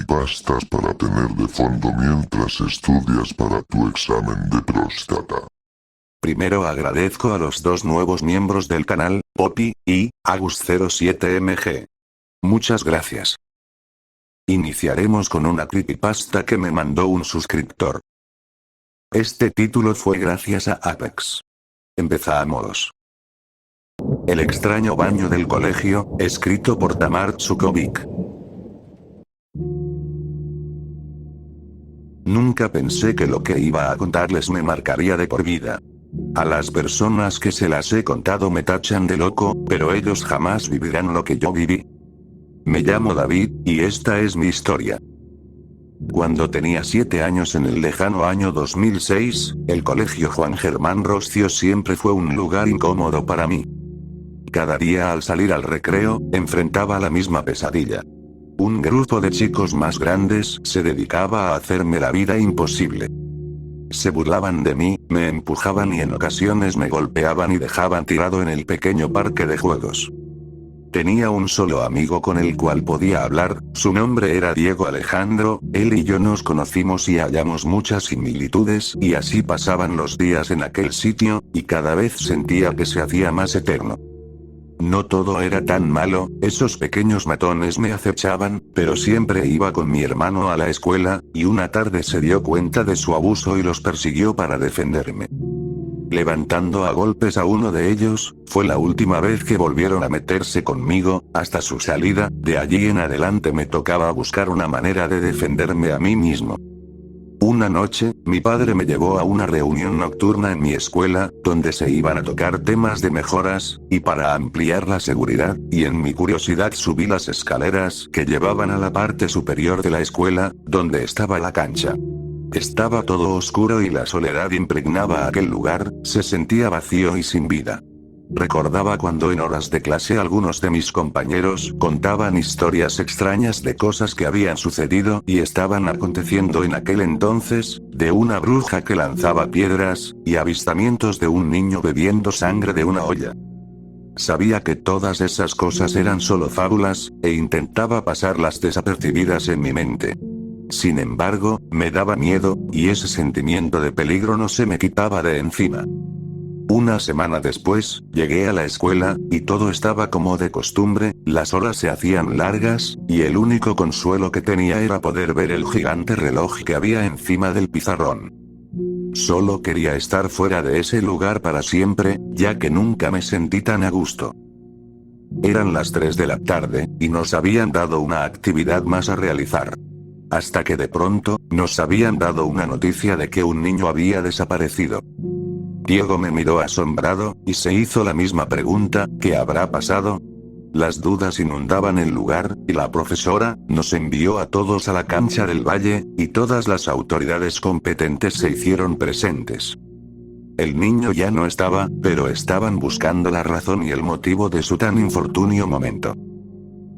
creepypastas para tener de fondo mientras estudias para tu examen de próstata. Primero agradezco a los dos nuevos miembros del canal, Poppy y Agus07MG. Muchas gracias. Iniciaremos con una creepypasta que me mandó un suscriptor. Este título fue gracias a Apex. Empezamos. El extraño baño del colegio, escrito por Tamar Tsukovic. Nunca pensé que lo que iba a contarles me marcaría de por vida. A las personas que se las he contado me tachan de loco, pero ellos jamás vivirán lo que yo viví. Me llamo David, y esta es mi historia. Cuando tenía 7 años en el lejano año 2006, el colegio Juan Germán Roscio siempre fue un lugar incómodo para mí. Cada día al salir al recreo, enfrentaba la misma pesadilla. Un grupo de chicos más grandes se dedicaba a hacerme la vida imposible. Se burlaban de mí, me empujaban y en ocasiones me golpeaban y dejaban tirado en el pequeño parque de juegos. Tenía un solo amigo con el cual podía hablar, su nombre era Diego Alejandro, él y yo nos conocimos y hallamos muchas similitudes y así pasaban los días en aquel sitio, y cada vez sentía que se hacía más eterno. No todo era tan malo, esos pequeños matones me acechaban, pero siempre iba con mi hermano a la escuela, y una tarde se dio cuenta de su abuso y los persiguió para defenderme. Levantando a golpes a uno de ellos, fue la última vez que volvieron a meterse conmigo, hasta su salida, de allí en adelante me tocaba buscar una manera de defenderme a mí mismo. Una noche, mi padre me llevó a una reunión nocturna en mi escuela, donde se iban a tocar temas de mejoras, y para ampliar la seguridad, y en mi curiosidad subí las escaleras que llevaban a la parte superior de la escuela, donde estaba la cancha. Estaba todo oscuro y la soledad impregnaba aquel lugar, se sentía vacío y sin vida. Recordaba cuando en horas de clase algunos de mis compañeros contaban historias extrañas de cosas que habían sucedido y estaban aconteciendo en aquel entonces, de una bruja que lanzaba piedras, y avistamientos de un niño bebiendo sangre de una olla. Sabía que todas esas cosas eran solo fábulas, e intentaba pasarlas desapercibidas en mi mente. Sin embargo, me daba miedo, y ese sentimiento de peligro no se me quitaba de encima. Una semana después, llegué a la escuela, y todo estaba como de costumbre, las horas se hacían largas, y el único consuelo que tenía era poder ver el gigante reloj que había encima del pizarrón. Solo quería estar fuera de ese lugar para siempre, ya que nunca me sentí tan a gusto. Eran las 3 de la tarde, y nos habían dado una actividad más a realizar. Hasta que de pronto, nos habían dado una noticia de que un niño había desaparecido. Diego me miró asombrado, y se hizo la misma pregunta, ¿qué habrá pasado? Las dudas inundaban el lugar, y la profesora nos envió a todos a la cancha del valle, y todas las autoridades competentes se hicieron presentes. El niño ya no estaba, pero estaban buscando la razón y el motivo de su tan infortunio momento.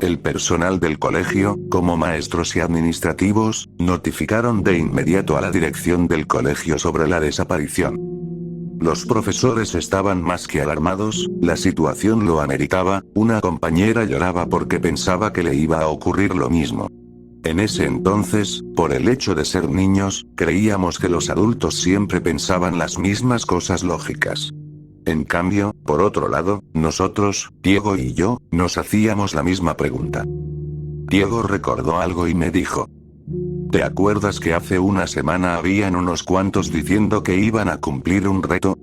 El personal del colegio, como maestros y administrativos, notificaron de inmediato a la dirección del colegio sobre la desaparición. Los profesores estaban más que alarmados, la situación lo ameritaba, una compañera lloraba porque pensaba que le iba a ocurrir lo mismo. En ese entonces, por el hecho de ser niños, creíamos que los adultos siempre pensaban las mismas cosas lógicas. En cambio, por otro lado, nosotros, Diego y yo, nos hacíamos la misma pregunta. Diego recordó algo y me dijo: ¿te acuerdas que hace una semana habían unos cuantos diciendo que iban a cumplir un reto?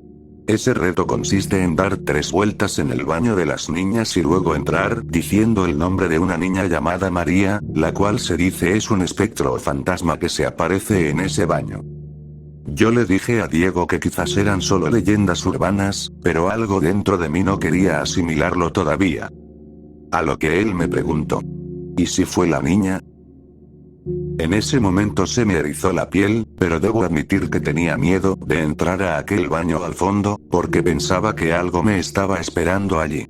Ese reto consiste en dar 3 vueltas en el baño de las niñas y luego entrar diciendo el nombre de una niña llamada María, la cual se dice es un espectro o fantasma que se aparece en ese baño. Yo le dije a Diego que quizás eran solo leyendas urbanas, pero algo dentro de mí no quería asimilarlo todavía. A lo que él me preguntó: ¿y si fue la niña? En ese momento se me erizó la piel, pero debo admitir que tenía miedo de entrar a aquel baño al fondo, porque pensaba que algo me estaba esperando allí.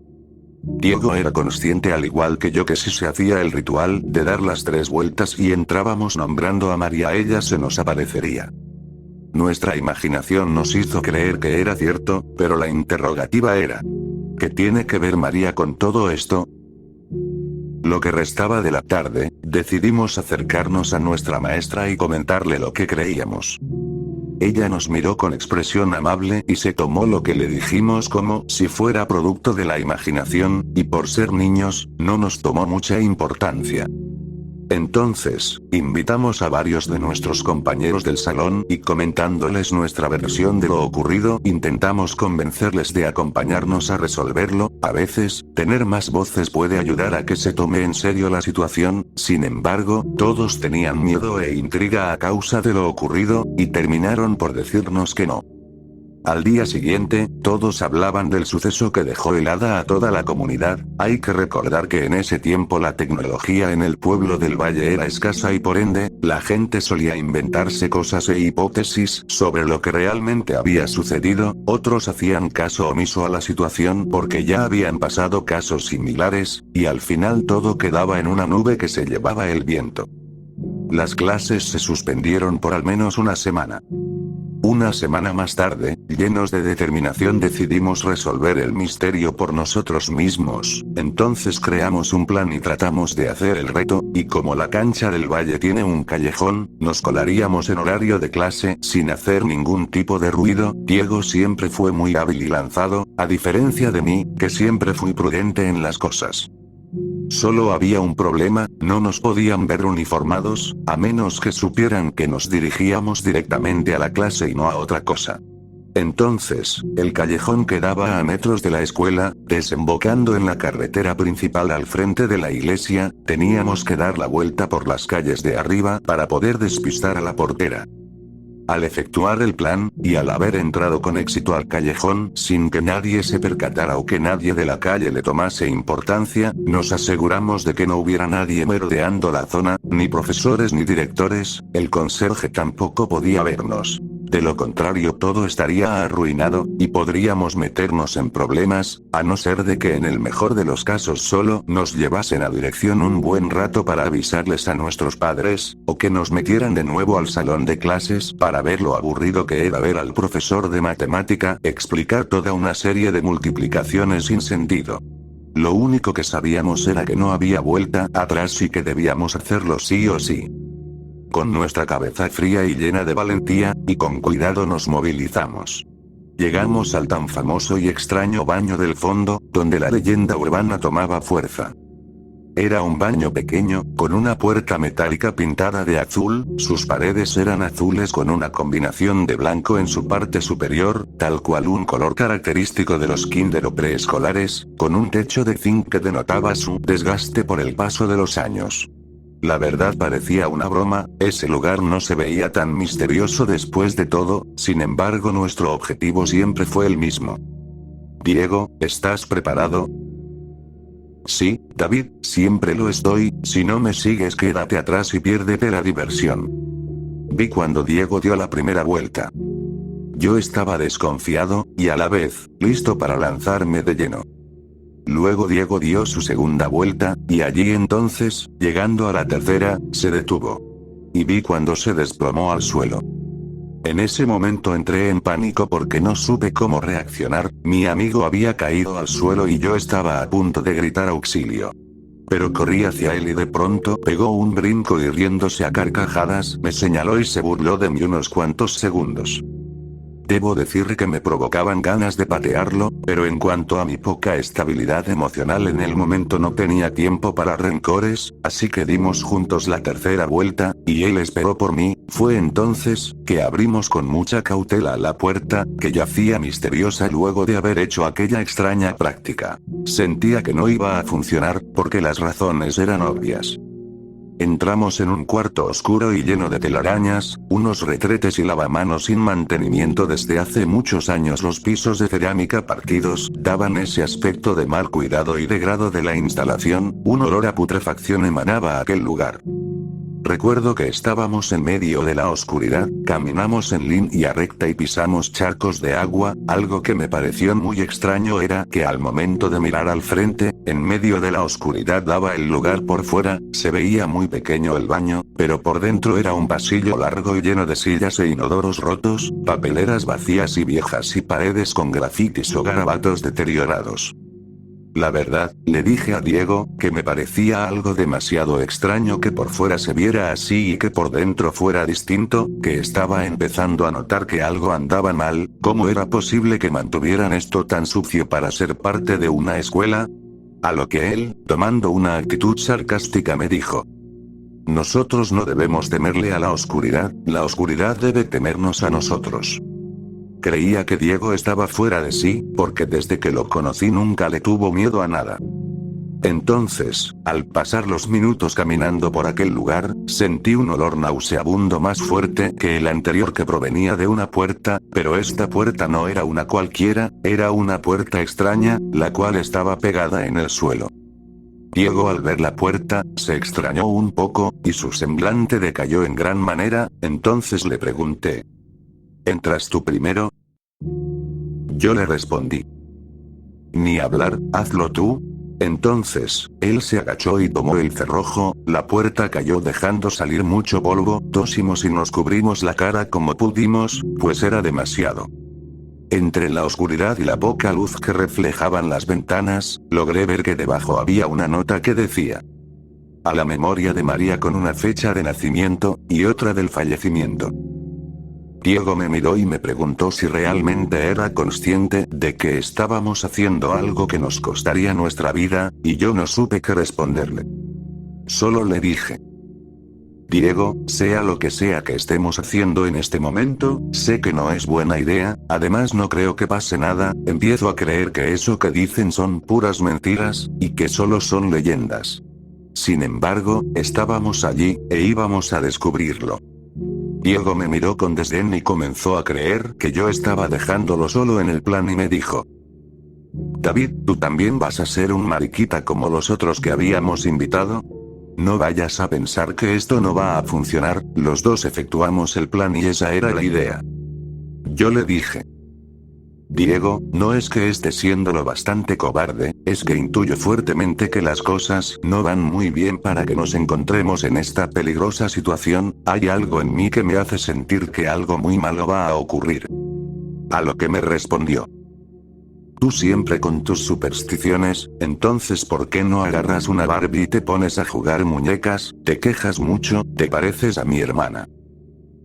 Diego era consciente al igual que yo que si se hacía el ritual de dar las 3 vueltas y entrábamos nombrando a María, ella se nos aparecería. Nuestra imaginación nos hizo creer que era cierto, pero la interrogativa era: ¿qué tiene que ver María con todo esto? Lo que restaba de la tarde, decidimos acercarnos a nuestra maestra y comentarle lo que creíamos. Ella nos miró con expresión amable y se tomó lo que le dijimos como si fuera producto de la imaginación, y por ser niños, no nos tomó mucha importancia. Entonces, invitamos a varios de nuestros compañeros del salón y comentándoles nuestra versión de lo ocurrido, intentamos convencerles de acompañarnos a resolverlo. A veces, tener más voces puede ayudar a que se tome en serio la situación. Sin embargo, todos tenían miedo e intriga a causa de lo ocurrido, y terminaron por decirnos que no. Al día siguiente, todos hablaban del suceso que dejó helada a toda la comunidad. Hay que recordar que en ese tiempo la tecnología en el pueblo del valle era escasa y por ende, la gente solía inventarse cosas e hipótesis sobre lo que realmente había sucedido. Otros hacían caso omiso a la situación porque ya habían pasado casos similares, y al final todo quedaba en una nube que se llevaba el viento. Las clases se suspendieron por al menos una semana. Una semana más tarde, llenos de determinación decidimos resolver el misterio por nosotros mismos. Entonces creamos un plan y tratamos de hacer el reto, y como la cancha del valle tiene un callejón, nos colaríamos en horario de clase sin hacer ningún tipo de ruido. Diego siempre fue muy hábil y lanzado, a diferencia de mí, que siempre fui prudente en las cosas. Solo había un problema, no nos podían ver uniformados, a menos que supieran que nos dirigíamos directamente a la clase y no a otra cosa. Entonces, el callejón quedaba a metros de la escuela, desembocando en la carretera principal al frente de la iglesia. Teníamos que dar la vuelta por las calles de arriba para poder despistar a la portera. Al efectuar el plan, y al haber entrado con éxito al callejón sin que nadie se percatara o que nadie de la calle le tomase importancia, nos aseguramos de que no hubiera nadie merodeando la zona, ni profesores ni directores. El conserje tampoco podía vernos. De lo contrario todo estaría arruinado, y podríamos meternos en problemas, a no ser de que en el mejor de los casos solo nos llevasen a dirección un buen rato para avisarles a nuestros padres, o que nos metieran de nuevo al salón de clases para ver lo aburrido que era ver al profesor de matemática explicar toda una serie de multiplicaciones sin sentido. Lo único que sabíamos era que no había vuelta atrás y que debíamos hacerlo sí o sí. Con nuestra cabeza fría y llena de valentía, y con cuidado nos movilizamos. Llegamos al tan famoso y extraño baño del fondo, donde la leyenda urbana tomaba fuerza. Era un baño pequeño, con una puerta metálica pintada de azul, sus paredes eran azules con una combinación de blanco en su parte superior, tal cual un color característico de los kinder o preescolares, con un techo de zinc que denotaba su desgaste por el paso de los años. La verdad parecía una broma, ese lugar no se veía tan misterioso después de todo. Sin embargo nuestro objetivo siempre fue el mismo. Diego, ¿estás preparado? Sí, David, siempre lo estoy. Si no me sigues quédate atrás y piérdete la diversión. Vi cuando Diego dio la primera vuelta. Yo estaba desconfiado, y a la vez, listo para lanzarme de lleno. Luego Diego dio su segunda vuelta, y allí entonces, llegando a la tercera, se detuvo. Y vi cuando se desplomó al suelo. En ese momento entré en pánico porque no supe cómo reaccionar. Mi amigo había caído al suelo y yo estaba a punto de gritar auxilio. Pero corrí hacia él y de pronto pegó un brinco y riéndose a carcajadas me señaló y se burló de mí unos cuantos segundos. Debo decir que me provocaban ganas de patearlo, pero en cuanto a mi poca estabilidad emocional en el momento no tenía tiempo para rencores, así que dimos juntos la tercera vuelta, y él esperó por mí. Fue entonces que abrimos con mucha cautela la puerta, que yacía misteriosa luego de haber hecho aquella extraña práctica. Sentía que no iba a funcionar, porque las razones eran obvias. Entramos en un cuarto oscuro y lleno de telarañas, unos retretes y lavamanos sin mantenimiento desde hace muchos años. Los pisos de cerámica partidos daban ese aspecto de mal cuidado y degrado de la instalación. Un olor a putrefacción emanaba a aquel lugar. Recuerdo que estábamos en medio de la oscuridad, caminamos en línea recta y pisamos charcos de agua. Algo que me pareció muy extraño era que al momento de mirar al frente, en medio de la oscuridad daba el lugar por fuera, se veía muy pequeño el baño, pero por dentro era un pasillo largo y lleno de sillas e inodoros rotos, papeleras vacías y viejas y paredes con grafitis o garabatos deteriorados. La verdad, le dije a Diego, que me parecía algo demasiado extraño que por fuera se viera así y que por dentro fuera distinto, que estaba empezando a notar que algo andaba mal. ¿Cómo era posible que mantuvieran esto tan sucio para ser parte de una escuela? A lo que él, tomando una actitud sarcástica, me dijo: nosotros no debemos temerle a la oscuridad debe temernos a nosotros. Creía que Diego estaba fuera de sí, porque desde que lo conocí nunca le tuvo miedo a nada. Entonces, al pasar los minutos caminando por aquel lugar, sentí un olor nauseabundo más fuerte que el anterior, que provenía de una puerta, pero esta puerta no era una cualquiera, era una puerta extraña, la cual estaba pegada en el suelo. Diego, al ver la puerta, se extrañó un poco, y su semblante decayó en gran manera. Entonces le pregunté: ¿entras tú primero? Yo le respondí: ni hablar, hazlo tú. Entonces, él se agachó y tomó el cerrojo, la puerta cayó dejando salir mucho polvo, tosimos y nos cubrimos la cara como pudimos, pues era demasiado. Entre la oscuridad y la poca luz que reflejaban las ventanas, logré ver que debajo había una nota que decía: a la memoria de María, con una fecha de nacimiento, y otra del fallecimiento. Diego me miró y me preguntó si realmente era consciente de que estábamos haciendo algo que nos costaría nuestra vida, y yo no supe qué responderle. Solo le dije: Diego, sea lo que sea que estemos haciendo en este momento, sé que no es buena idea, además no creo que pase nada, empiezo a creer que eso que dicen son puras mentiras, y que solo son leyendas. Sin embargo, estábamos allí, e íbamos a descubrirlo. Diego me miró con desdén y comenzó a creer que yo estaba dejándolo solo en el plan y me dijo: David, ¿tú también vas a ser un mariquita como los otros que habíamos invitado? No vayas a pensar que esto no va a funcionar. Los dos efectuamos el plan y esa era la idea. Yo le dije: Diego, no es que esté siendo lo bastante cobarde, es que intuyo fuertemente que las cosas no van muy bien para que nos encontremos en esta peligrosa situación. Hay algo en mí que me hace sentir que algo muy malo va a ocurrir. A lo que me respondió: tú siempre con tus supersticiones, entonces ¿por qué no agarras una Barbie y te pones a jugar muñecas? Te quejas mucho, te pareces a mi hermana.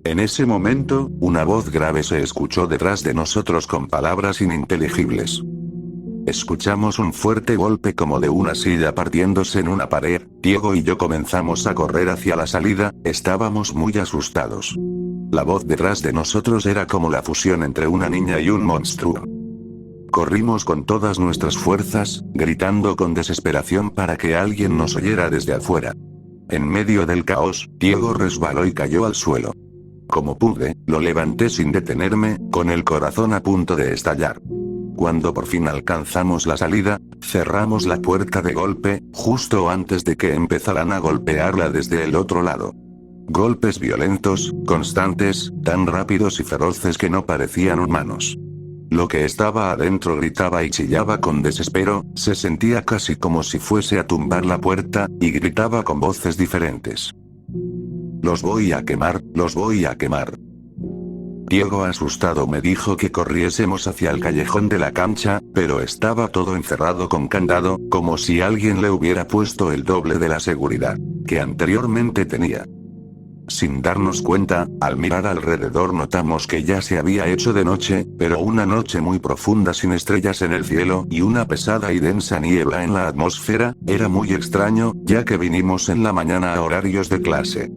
En ese momento, una voz grave se escuchó detrás de nosotros con palabras ininteligibles. Escuchamos un fuerte golpe como de una silla partiéndose en una pared. Diego y yo comenzamos a correr hacia la salida, estábamos muy asustados. La voz detrás de nosotros era como la fusión entre una niña y un monstruo. Corrimos con todas nuestras fuerzas, gritando con desesperación para que alguien nos oyera desde afuera. En medio del caos, Diego resbaló y cayó al suelo. Como pude, lo levanté sin detenerme, con el corazón a punto de estallar. Cuando por fin alcanzamos la salida, cerramos la puerta de golpe, justo antes de que empezaran a golpearla desde el otro lado. Golpes violentos, constantes, tan rápidos y feroces que no parecían humanos. Lo que estaba adentro gritaba y chillaba con desespero, se sentía casi como si fuese a tumbar la puerta, y gritaba con voces diferentes. Los voy a quemar, los voy a quemar. Diego, asustado, me dijo que corriésemos hacia el callejón de la cancha, pero estaba todo encerrado con candado, como si alguien le hubiera puesto el doble de la seguridad que anteriormente tenía. Sin darnos cuenta, al mirar alrededor notamos que ya se había hecho de noche, pero una noche muy profunda sin estrellas en el cielo y una pesada y densa niebla en la atmósfera. Era muy extraño, ya que vinimos en la mañana a horarios de clase.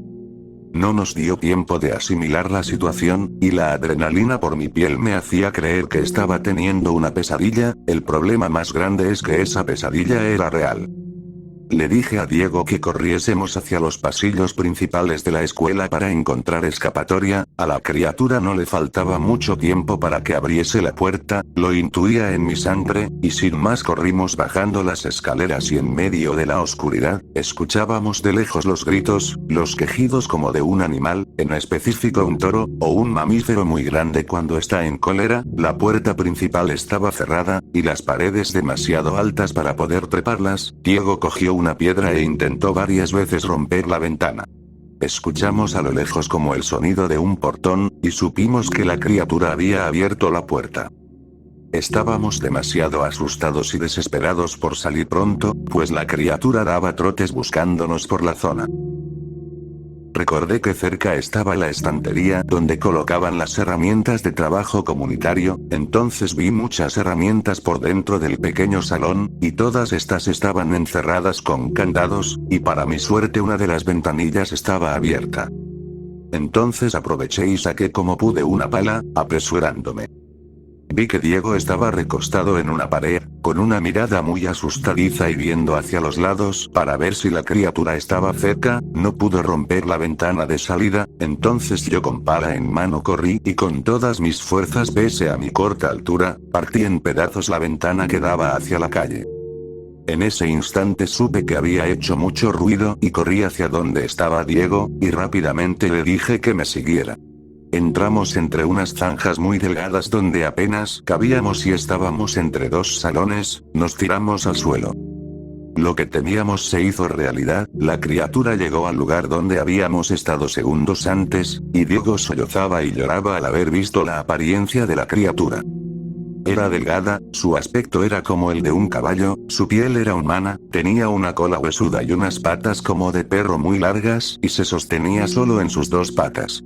No nos dio tiempo de asimilar la situación, y la adrenalina por mi piel me hacía creer que estaba teniendo una pesadilla. El problema más grande es que esa pesadilla era real. Le dije a Diego que corriésemos hacia los pasillos principales de la escuela para encontrar escapatoria. A la criatura no le faltaba mucho tiempo para que abriese la puerta, lo intuía en mi sangre, y sin más corrimos bajando las escaleras y en medio de la oscuridad, escuchábamos de lejos los gritos, los quejidos como de un animal, en específico un toro, o un mamífero muy grande cuando está en cólera. La puerta principal estaba cerrada, y las paredes demasiado altas para poder treparlas. Diego cogió una piedra e intentó varias veces romper la ventana. Escuchamos a lo lejos como el sonido de un portón, y supimos que la criatura había abierto la puerta. Estábamos demasiado asustados y desesperados por salir pronto, pues la criatura daba trotes buscándonos por la zona. Recordé que cerca estaba la estantería donde colocaban las herramientas de trabajo comunitario, entonces vi muchas herramientas por dentro del pequeño salón, y todas estas estaban encerradas con candados, y para mi suerte una de las ventanillas estaba abierta. Entonces aproveché y saqué como pude una pala, apresurándome. Vi que Diego estaba recostado en una pared, con una mirada muy asustadiza y viendo hacia los lados para ver si la criatura estaba cerca. No pudo romper la ventana de salida, entonces yo con pala en mano corrí y con todas mis fuerzas pese a mi corta altura, partí en pedazos la ventana que daba hacia la calle. En ese instante supe que había hecho mucho ruido y corrí hacia donde estaba Diego, y rápidamente le dije que me siguiera. Entramos entre unas zanjas muy delgadas donde apenas cabíamos y estábamos entre dos salones, nos tiramos al suelo. Lo que temíamos se hizo realidad, la criatura llegó al lugar donde habíamos estado segundos antes, y Diego sollozaba y lloraba al haber visto la apariencia de la criatura. Era delgada, su aspecto era como el de un caballo, su piel era humana, tenía una cola huesuda y unas patas como de perro muy largas y se sostenía solo en sus dos patas.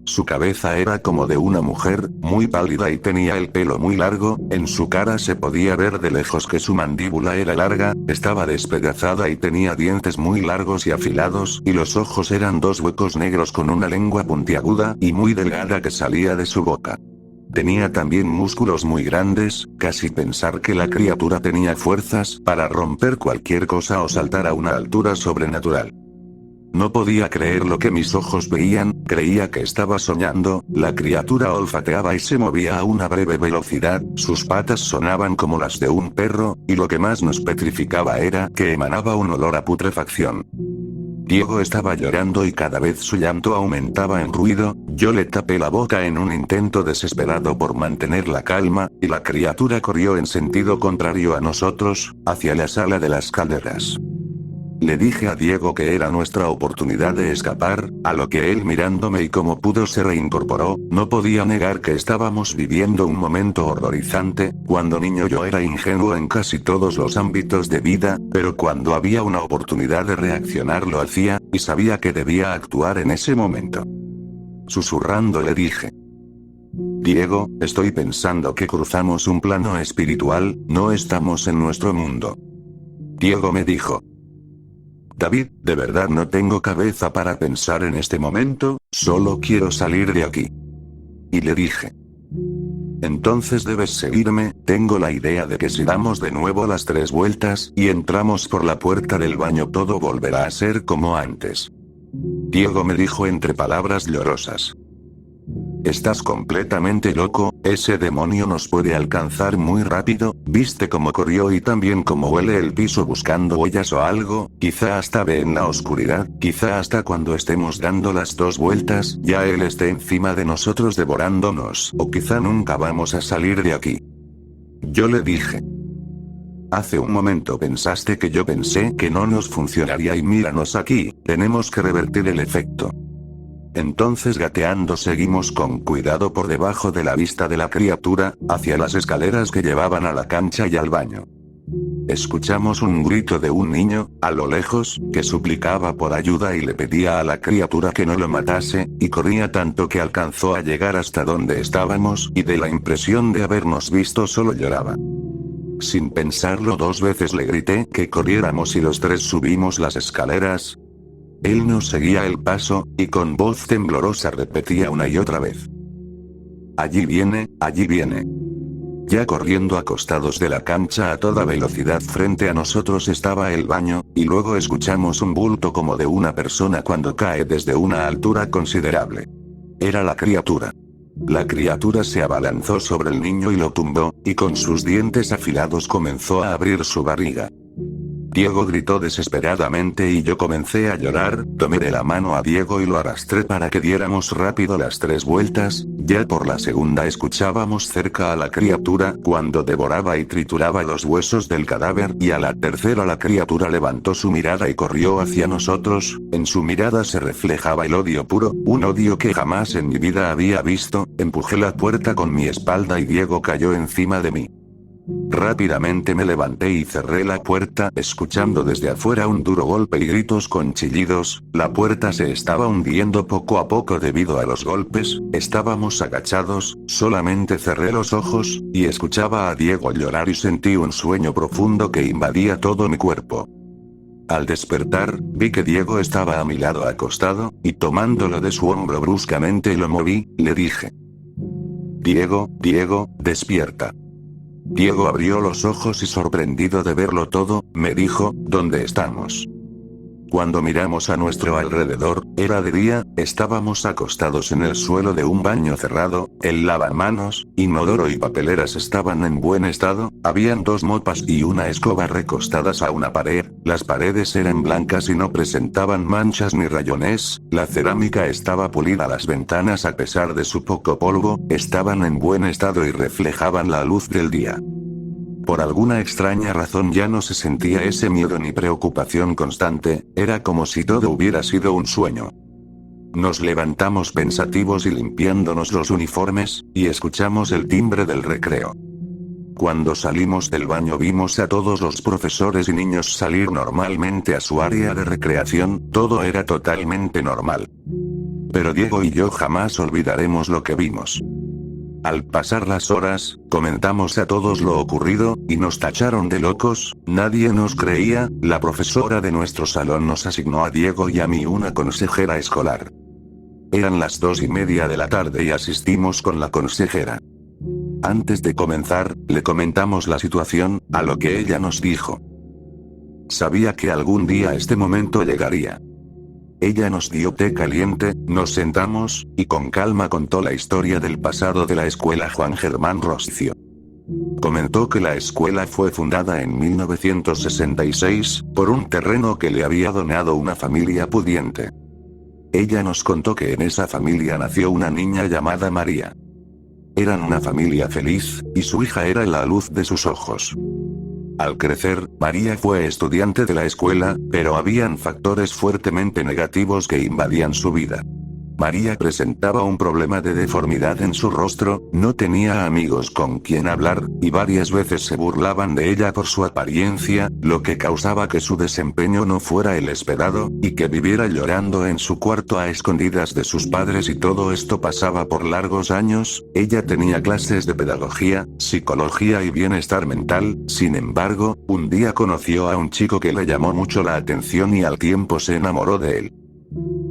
Su cabeza era como de una mujer, muy pálida y tenía el pelo muy largo, en su cara se podía ver de lejos que su mandíbula era larga, estaba despedazada y tenía dientes muy largos y afilados, y los ojos eran dos huecos negros con una lengua puntiaguda y muy delgada que salía de su boca. Tenía también músculos muy grandes, casi pensar que la criatura tenía fuerzas para romper cualquier cosa o saltar a una altura sobrenatural. No podía creer lo que mis ojos veían, creía que estaba soñando. La criatura olfateaba y se movía a una breve velocidad, sus patas sonaban como las de un perro, y lo que más nos petrificaba era que emanaba un olor a putrefacción. Diego estaba llorando y cada vez su llanto aumentaba en ruido, yo le tapé la boca en un intento desesperado por mantener la calma, y la criatura corrió en sentido contrario a nosotros, hacia la sala de las calderas. Le dije a Diego que era nuestra oportunidad de escapar, a lo que él mirándome y como pudo se reincorporó. No podía negar que estábamos viviendo un momento horrorizante. Cuando niño yo era ingenuo en casi todos los ámbitos de vida, pero cuando había una oportunidad de reaccionar lo hacía, y sabía que debía actuar en ese momento. Susurrando le dije: Diego, estoy pensando que cruzamos un plano espiritual, no estamos en nuestro mundo. Diego me dijo: David, de verdad no tengo cabeza para pensar en este momento, solo quiero salir de aquí. Y le dije: Entonces debes seguirme, tengo la idea de que si damos de nuevo las 3 vueltas y entramos por la puerta del baño todo volverá a ser como antes. Diego me dijo entre palabras llorosas: Estás completamente loco, ese demonio nos puede alcanzar muy rápido, viste cómo corrió y también cómo huele el piso buscando huellas o algo, quizá hasta ve en la oscuridad, quizá hasta cuando estemos dando las 2 vueltas, ya él esté encima de nosotros devorándonos, o quizá nunca vamos a salir de aquí. Yo le dije: Hace un momento pensaste que yo pensé que no nos funcionaría y míranos aquí, tenemos que revertir el efecto. Entonces gateando seguimos con cuidado por debajo de la vista de la criatura, hacia las escaleras que llevaban a la cancha y al baño. Escuchamos un grito de un niño, a lo lejos, que suplicaba por ayuda y le pedía a la criatura que no lo matase, y corría tanto que alcanzó a llegar hasta donde estábamos y de la impresión de habernos visto solo lloraba. Sin pensarlo 2 veces le grité que corriéramos y los 3 subimos las escaleras. Él nos seguía el paso, y con voz temblorosa repetía una y otra vez: Allí viene, allí viene. Ya corriendo acostados de la cancha a toda velocidad frente a nosotros estaba el baño, y luego escuchamos un bulto como de una persona cuando cae desde una altura considerable. Era la criatura. La criatura se abalanzó sobre el niño y lo tumbó, y con sus dientes afilados comenzó a abrir su barriga. Diego gritó desesperadamente y yo comencé a llorar. Tomé de la mano a Diego y lo arrastré para que diéramos rápido las 3 vueltas. Ya por la segunda escuchábamos cerca a la criatura cuando devoraba y trituraba los huesos del cadáver, y a la tercera la criatura levantó su mirada y corrió hacia nosotros. En su mirada se reflejaba el odio puro, un odio que jamás en mi vida había visto. Empujé la puerta con mi espalda y Diego cayó encima de mí. Rápidamente me levanté y cerré la puerta, escuchando desde afuera un duro golpe y gritos con chillidos. La puerta se estaba hundiendo poco a poco debido a los golpes. Estábamos agachados, solamente cerré los ojos, y escuchaba a Diego llorar y sentí un sueño profundo que invadía todo mi cuerpo. Al despertar, vi que Diego estaba a mi lado acostado, y tomándolo de su hombro bruscamente lo moví. Le dije: Diego, despierta. Diego abrió los ojos y sorprendido de verlo todo, me dijo: ¿Dónde estamos? Cuando miramos a nuestro alrededor, era de día, estábamos acostados en el suelo de un baño cerrado, el lavamanos, inodoro y papeleras estaban en buen estado, habían 2 mopas y una escoba recostadas a una pared, las paredes eran blancas y no presentaban manchas ni rayones, la cerámica estaba pulida, las ventanas a pesar de su poco polvo, estaban en buen estado y reflejaban la luz del día. Por alguna extraña razón ya no se sentía ese miedo ni preocupación constante, era como si todo hubiera sido un sueño. Nos levantamos pensativos y limpiándonos los uniformes, y escuchamos el timbre del recreo. Cuando salimos del baño vimos a todos los profesores y niños salir normalmente a su área de recreación, todo era totalmente normal. Pero Diego y yo jamás olvidaremos lo que vimos. Al pasar las horas, comentamos a todos lo ocurrido, y nos tacharon de locos, nadie nos creía. La profesora de nuestro salón nos asignó a Diego y a mí una consejera escolar. Eran las 2:30 de la tarde y asistimos con la consejera. Antes de comenzar, le comentamos la situación, a lo que ella nos dijo: sabía que algún día este momento llegaría. Ella nos dio té caliente, nos sentamos, y con calma contó la historia del pasado de la escuela Juan Germán Roscio. Comentó que la escuela fue fundada en 1966, por un terreno que le había donado una familia pudiente. Ella nos contó que en esa familia nació una niña llamada María. Eran una familia feliz, y su hija era la luz de sus ojos. Al crecer, María fue estudiante de la escuela, pero habían factores fuertemente negativos que invadían su vida. María presentaba un problema de deformidad en su rostro, no tenía amigos con quien hablar, y varias veces se burlaban de ella por su apariencia, lo que causaba que su desempeño no fuera el esperado, y que viviera llorando en su cuarto a escondidas de sus padres, y todo esto pasaba por largos años. Ella tenía clases de pedagogía, psicología y bienestar mental, sin embargo, un día conoció a un chico que le llamó mucho la atención y al tiempo se enamoró de él.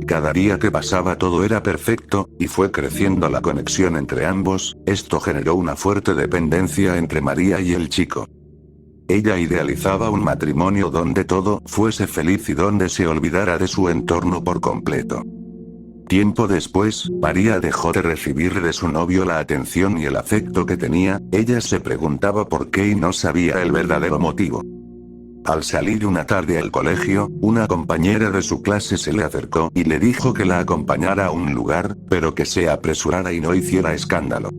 Cada día que pasaba todo era perfecto, y fue creciendo la conexión entre ambos. Esto generó una fuerte dependencia entre María y el chico. Ella idealizaba un matrimonio donde todo fuese feliz y donde se olvidara de su entorno por completo. Tiempo después, María dejó de recibir de su novio la atención y el afecto que tenía. Ella se preguntaba por qué y no sabía el verdadero motivo. Al salir una tarde al colegio, una compañera de su clase se le acercó y le dijo que la acompañara a un lugar, pero que se apresurara y no hiciera escándalo.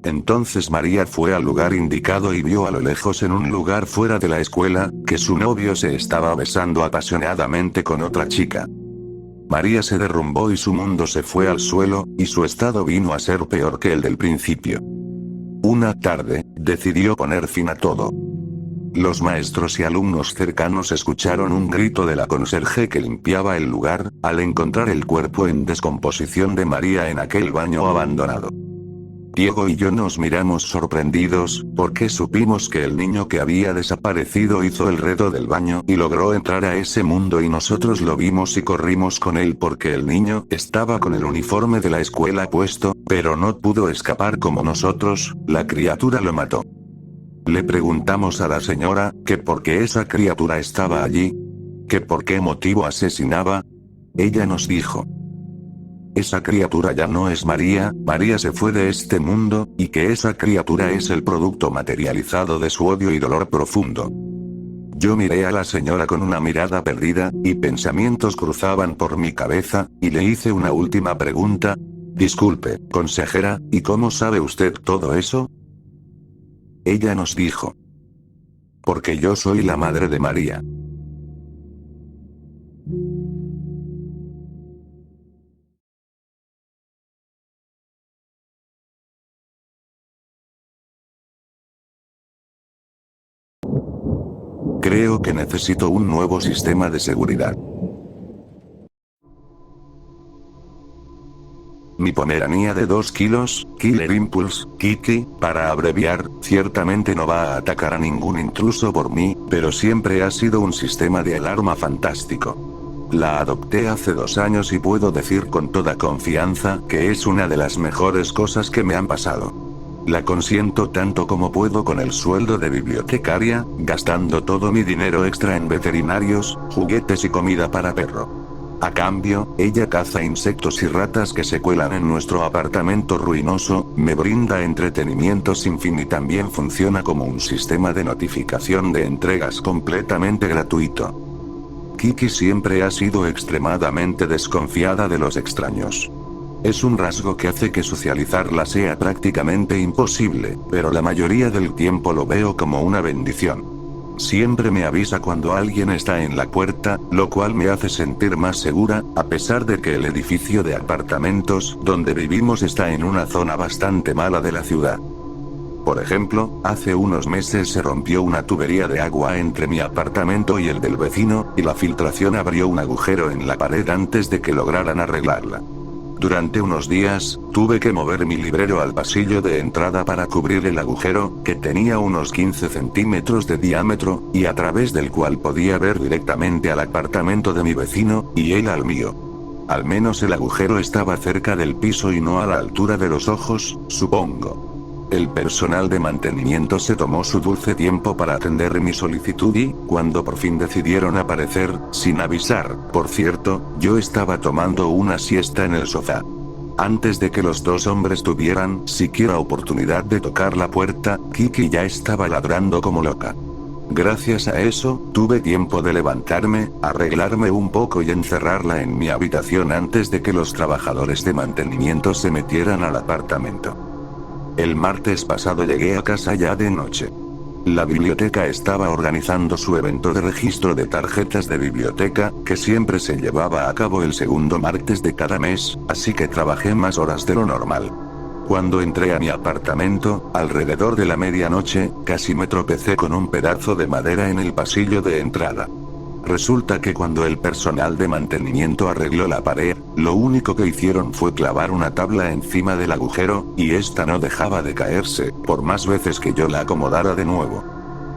Entonces María fue al lugar indicado y vio a lo lejos en un lugar fuera de la escuela, que su novio se estaba besando apasionadamente con otra chica. María se derrumbó y su mundo se fue al suelo, y su estado vino a ser peor que el del principio. Una tarde, decidió poner fin a todo. Los maestros y alumnos cercanos escucharon un grito de la conserje que limpiaba el lugar, al encontrar el cuerpo en descomposición de María en aquel baño abandonado. Diego y yo nos miramos sorprendidos, porque supimos que el niño que había desaparecido hizo el reto del baño y logró entrar a ese mundo, y nosotros lo vimos y corrimos con él porque el niño estaba con el uniforme de la escuela puesto, pero no pudo escapar como nosotros. La criatura lo mató. Le preguntamos a la señora, que por qué esa criatura estaba allí, que por qué motivo asesinaba. Ella nos dijo: esa criatura ya no es María, María se fue de este mundo, y que esa criatura es el producto materializado de su odio y dolor profundo. Yo miré a la señora con una mirada perdida, y pensamientos cruzaban por mi cabeza, y le hice una última pregunta. Disculpe, consejera, ¿y cómo sabe usted todo eso? Ella nos dijo. Porque yo soy la madre de María. Creo que necesito un nuevo sistema de seguridad. Mi pomeranía de 2 kilos, Killer Impulse, Kiki, para abreviar, ciertamente no va a atacar a ningún intruso por mí, pero siempre ha sido un sistema de alarma fantástico. La adopté hace 2 años y puedo decir con toda confianza que es una de las mejores cosas que me han pasado. La consiento tanto como puedo con el sueldo de bibliotecaria, gastando todo mi dinero extra en veterinarios, juguetes y comida para perro. A cambio, ella caza insectos y ratas que se cuelan en nuestro apartamento ruinoso, me brinda entretenimiento sin fin y también funciona como un sistema de notificación de entregas completamente gratuito. Kiki siempre ha sido extremadamente desconfiada de los extraños. Es un rasgo que hace que socializarla sea prácticamente imposible, pero la mayoría del tiempo lo veo como una bendición. Siempre me avisa cuando alguien está en la puerta, lo cual me hace sentir más segura, a pesar de que el edificio de apartamentos donde vivimos está en una zona bastante mala de la ciudad. Por ejemplo, hace unos meses se rompió una tubería de agua entre mi apartamento y el del vecino, y la filtración abrió un agujero en la pared antes de que lograran arreglarla. Durante unos días, tuve que mover mi librero al pasillo de entrada para cubrir el agujero, que tenía unos 15 centímetros de diámetro, y a través del cual podía ver directamente al apartamento de mi vecino, y él al mío. Al menos el agujero estaba cerca del piso y no a la altura de los ojos, supongo. El personal de mantenimiento se tomó su dulce tiempo para atender mi solicitud y, cuando por fin decidieron aparecer, sin avisar, por cierto, yo estaba tomando una siesta en el sofá. Antes de que los 2 hombres tuvieran siquiera oportunidad de tocar la puerta, Kiki ya estaba ladrando como loca. Gracias a eso, tuve tiempo de levantarme, arreglarme un poco y encerrarla en mi habitación antes de que los trabajadores de mantenimiento se metieran al apartamento. El martes pasado llegué a casa ya de noche. La biblioteca estaba organizando su evento de registro de tarjetas de biblioteca, que siempre se llevaba a cabo el segundo martes de cada mes, así que trabajé más horas de lo normal. Cuando entré a mi apartamento, alrededor de la medianoche, casi me tropecé con un pedazo de madera en el pasillo de entrada. Resulta que cuando el personal de mantenimiento arregló la pared, lo único que hicieron fue clavar una tabla encima del agujero, y esta no dejaba de caerse, por más veces que yo la acomodara de nuevo.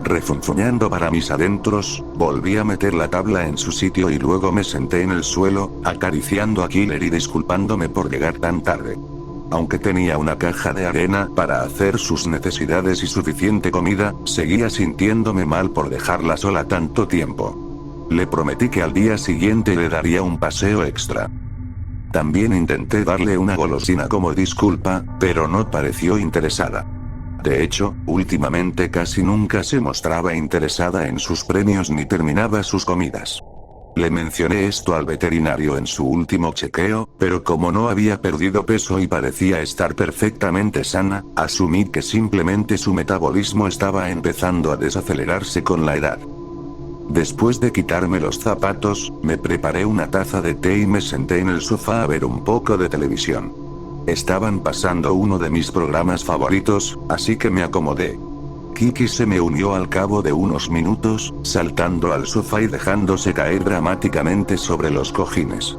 Refunfuñando para mis adentros, volví a meter la tabla en su sitio y luego me senté en el suelo, acariciando a Killer y disculpándome por llegar tan tarde. Aunque tenía una caja de arena para hacer sus necesidades y suficiente comida, seguía sintiéndome mal por dejarla sola tanto tiempo. Le prometí que al día siguiente le daría un paseo extra. También intenté darle una golosina como disculpa, pero no pareció interesada. De hecho, últimamente casi nunca se mostraba interesada en sus premios ni terminaba sus comidas. Le mencioné esto al veterinario en su último chequeo, pero como no había perdido peso y parecía estar perfectamente sana, asumí que simplemente su metabolismo estaba empezando a desacelerarse con la edad. Después de quitarme los zapatos, me preparé una taza de té y me senté en el sofá a ver un poco de televisión. Estaban pasando uno de mis programas favoritos, así que me acomodé. Kiki se me unió al cabo de unos minutos, saltando al sofá y dejándose caer dramáticamente sobre los cojines.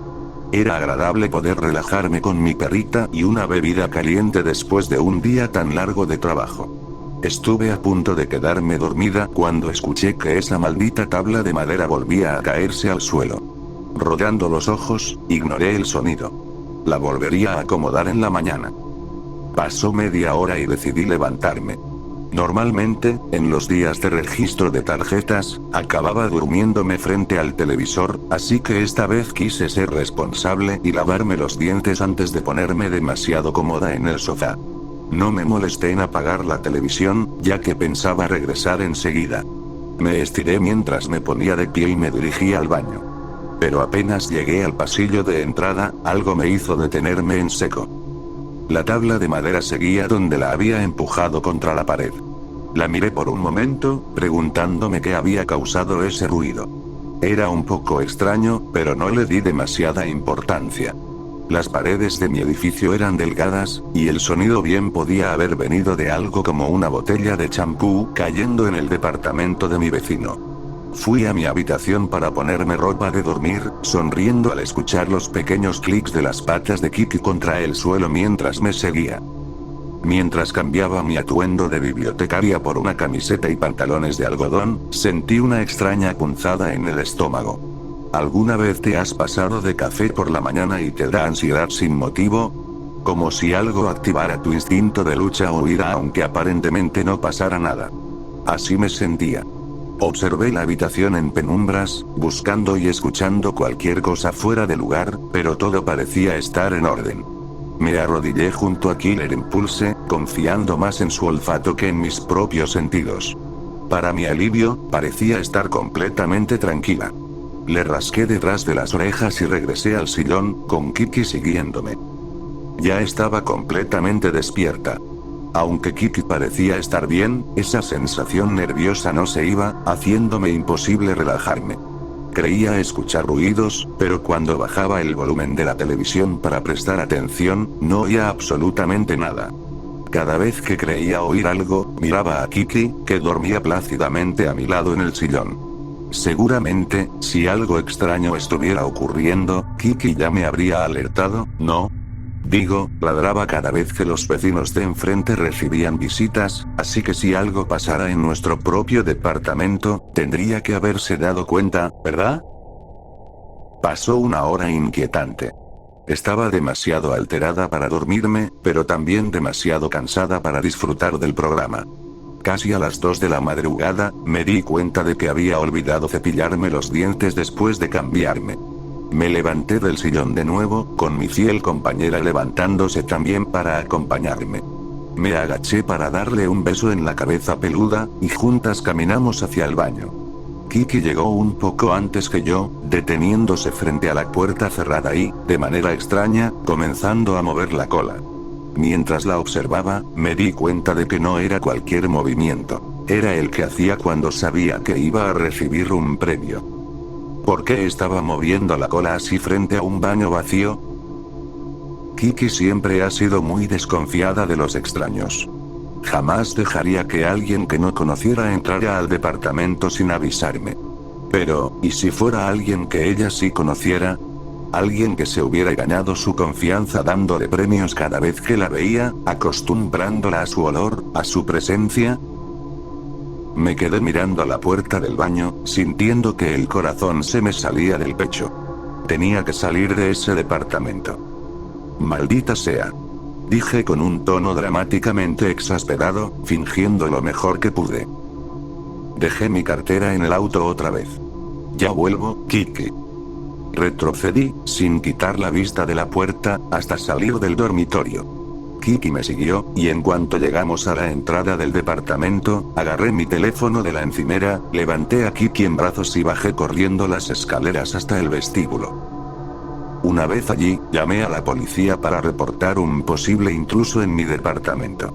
Era agradable poder relajarme con mi perrita y una bebida caliente después de un día tan largo de trabajo. Estuve a punto de quedarme dormida cuando escuché que esa maldita tabla de madera volvía a caerse al suelo. Rodeando los ojos, ignoré el sonido. La volvería a acomodar en la mañana. Pasó media hora y decidí levantarme. Normalmente, en los días de registro de tarjetas, acababa durmiéndome frente al televisor, así que esta vez quise ser responsable y lavarme los dientes antes de ponerme demasiado cómoda en el sofá. No me molesté en apagar la televisión, ya que pensaba regresar enseguida. Me estiré mientras me ponía de pie y me dirigí al baño. Pero apenas llegué al pasillo de entrada, algo me hizo detenerme en seco. La tabla de madera seguía donde la había empujado contra la pared. La miré por un momento, preguntándome qué había causado ese ruido. Era un poco extraño, pero no le di demasiada importancia. Las paredes de mi edificio eran delgadas, y el sonido bien podía haber venido de algo como una botella de champú cayendo en el departamento de mi vecino. Fui a mi habitación para ponerme ropa de dormir, sonriendo al escuchar los pequeños clics de las patas de Kiki contra el suelo mientras me seguía. Mientras cambiaba mi atuendo de bibliotecaria por una camiseta y pantalones de algodón, sentí una extraña punzada en el estómago. ¿Alguna vez te has pasado de café por la mañana y te da ansiedad sin motivo? Como si algo activara tu instinto de lucha o huida aunque aparentemente no pasara nada. Así me sentía. Observé la habitación en penumbras, buscando y escuchando cualquier cosa fuera de lugar, pero todo parecía estar en orden. Me arrodillé junto a Killer Impulse, confiando más en su olfato que en mis propios sentidos. Para mi alivio, parecía estar completamente tranquila. Le rasqué detrás de las orejas y regresé al sillón, con Kiki siguiéndome. Ya estaba completamente despierta. Aunque Kiki parecía estar bien, esa sensación nerviosa no se iba, haciéndome imposible relajarme. Creía escuchar ruidos, pero cuando bajaba el volumen de la televisión para prestar atención, no oía absolutamente nada. Cada vez que creía oír algo, miraba a Kiki, que dormía plácidamente a mi lado en el sillón. Seguramente, si algo extraño estuviera ocurriendo, Kiki ya me habría alertado, ¿no? Digo, ladraba cada vez que los vecinos de enfrente recibían visitas, así que si algo pasara en nuestro propio departamento, tendría que haberse dado cuenta, ¿verdad? Pasó una hora inquietante. Estaba demasiado alterada para dormirme, pero también demasiado cansada para disfrutar del programa. Casi a las 2 de la madrugada, me di cuenta de que había olvidado cepillarme los dientes después de cambiarme. Me levanté del sillón de nuevo, con mi fiel compañera levantándose también para acompañarme. Me agaché para darle un beso en la cabeza peluda, y juntas caminamos hacia el baño. Kiki llegó un poco antes que yo, deteniéndose frente a la puerta cerrada y, de manera extraña, comenzando a mover la cola. Mientras la observaba, me di cuenta de que no era cualquier movimiento. Era el que hacía cuando sabía que iba a recibir un premio. ¿Por qué estaba moviendo la cola así frente a un baño vacío? Kiki siempre ha sido muy desconfiada de los extraños. Jamás dejaría que alguien que no conociera entrara al departamento sin avisarme. Pero, ¿y si fuera alguien que ella sí conociera? Alguien que se hubiera ganado su confianza dándole premios cada vez que la veía, acostumbrándola a su olor, a su presencia. Me quedé mirando a la puerta del baño, sintiendo que el corazón se me salía del pecho. Tenía que salir de ese departamento. Maldita sea. Dije con un tono dramáticamente exasperado, fingiendo lo mejor que pude. Dejé mi cartera en el auto otra vez. Ya vuelvo, Kiki. Retrocedí, sin quitar la vista de la puerta, hasta salir del dormitorio. Kiki me siguió, y en cuanto llegamos a la entrada del departamento, agarré mi teléfono de la encimera, levanté a Kiki en brazos y bajé corriendo las escaleras hasta el vestíbulo. Una vez allí, llamé a la policía para reportar un posible intruso en mi departamento.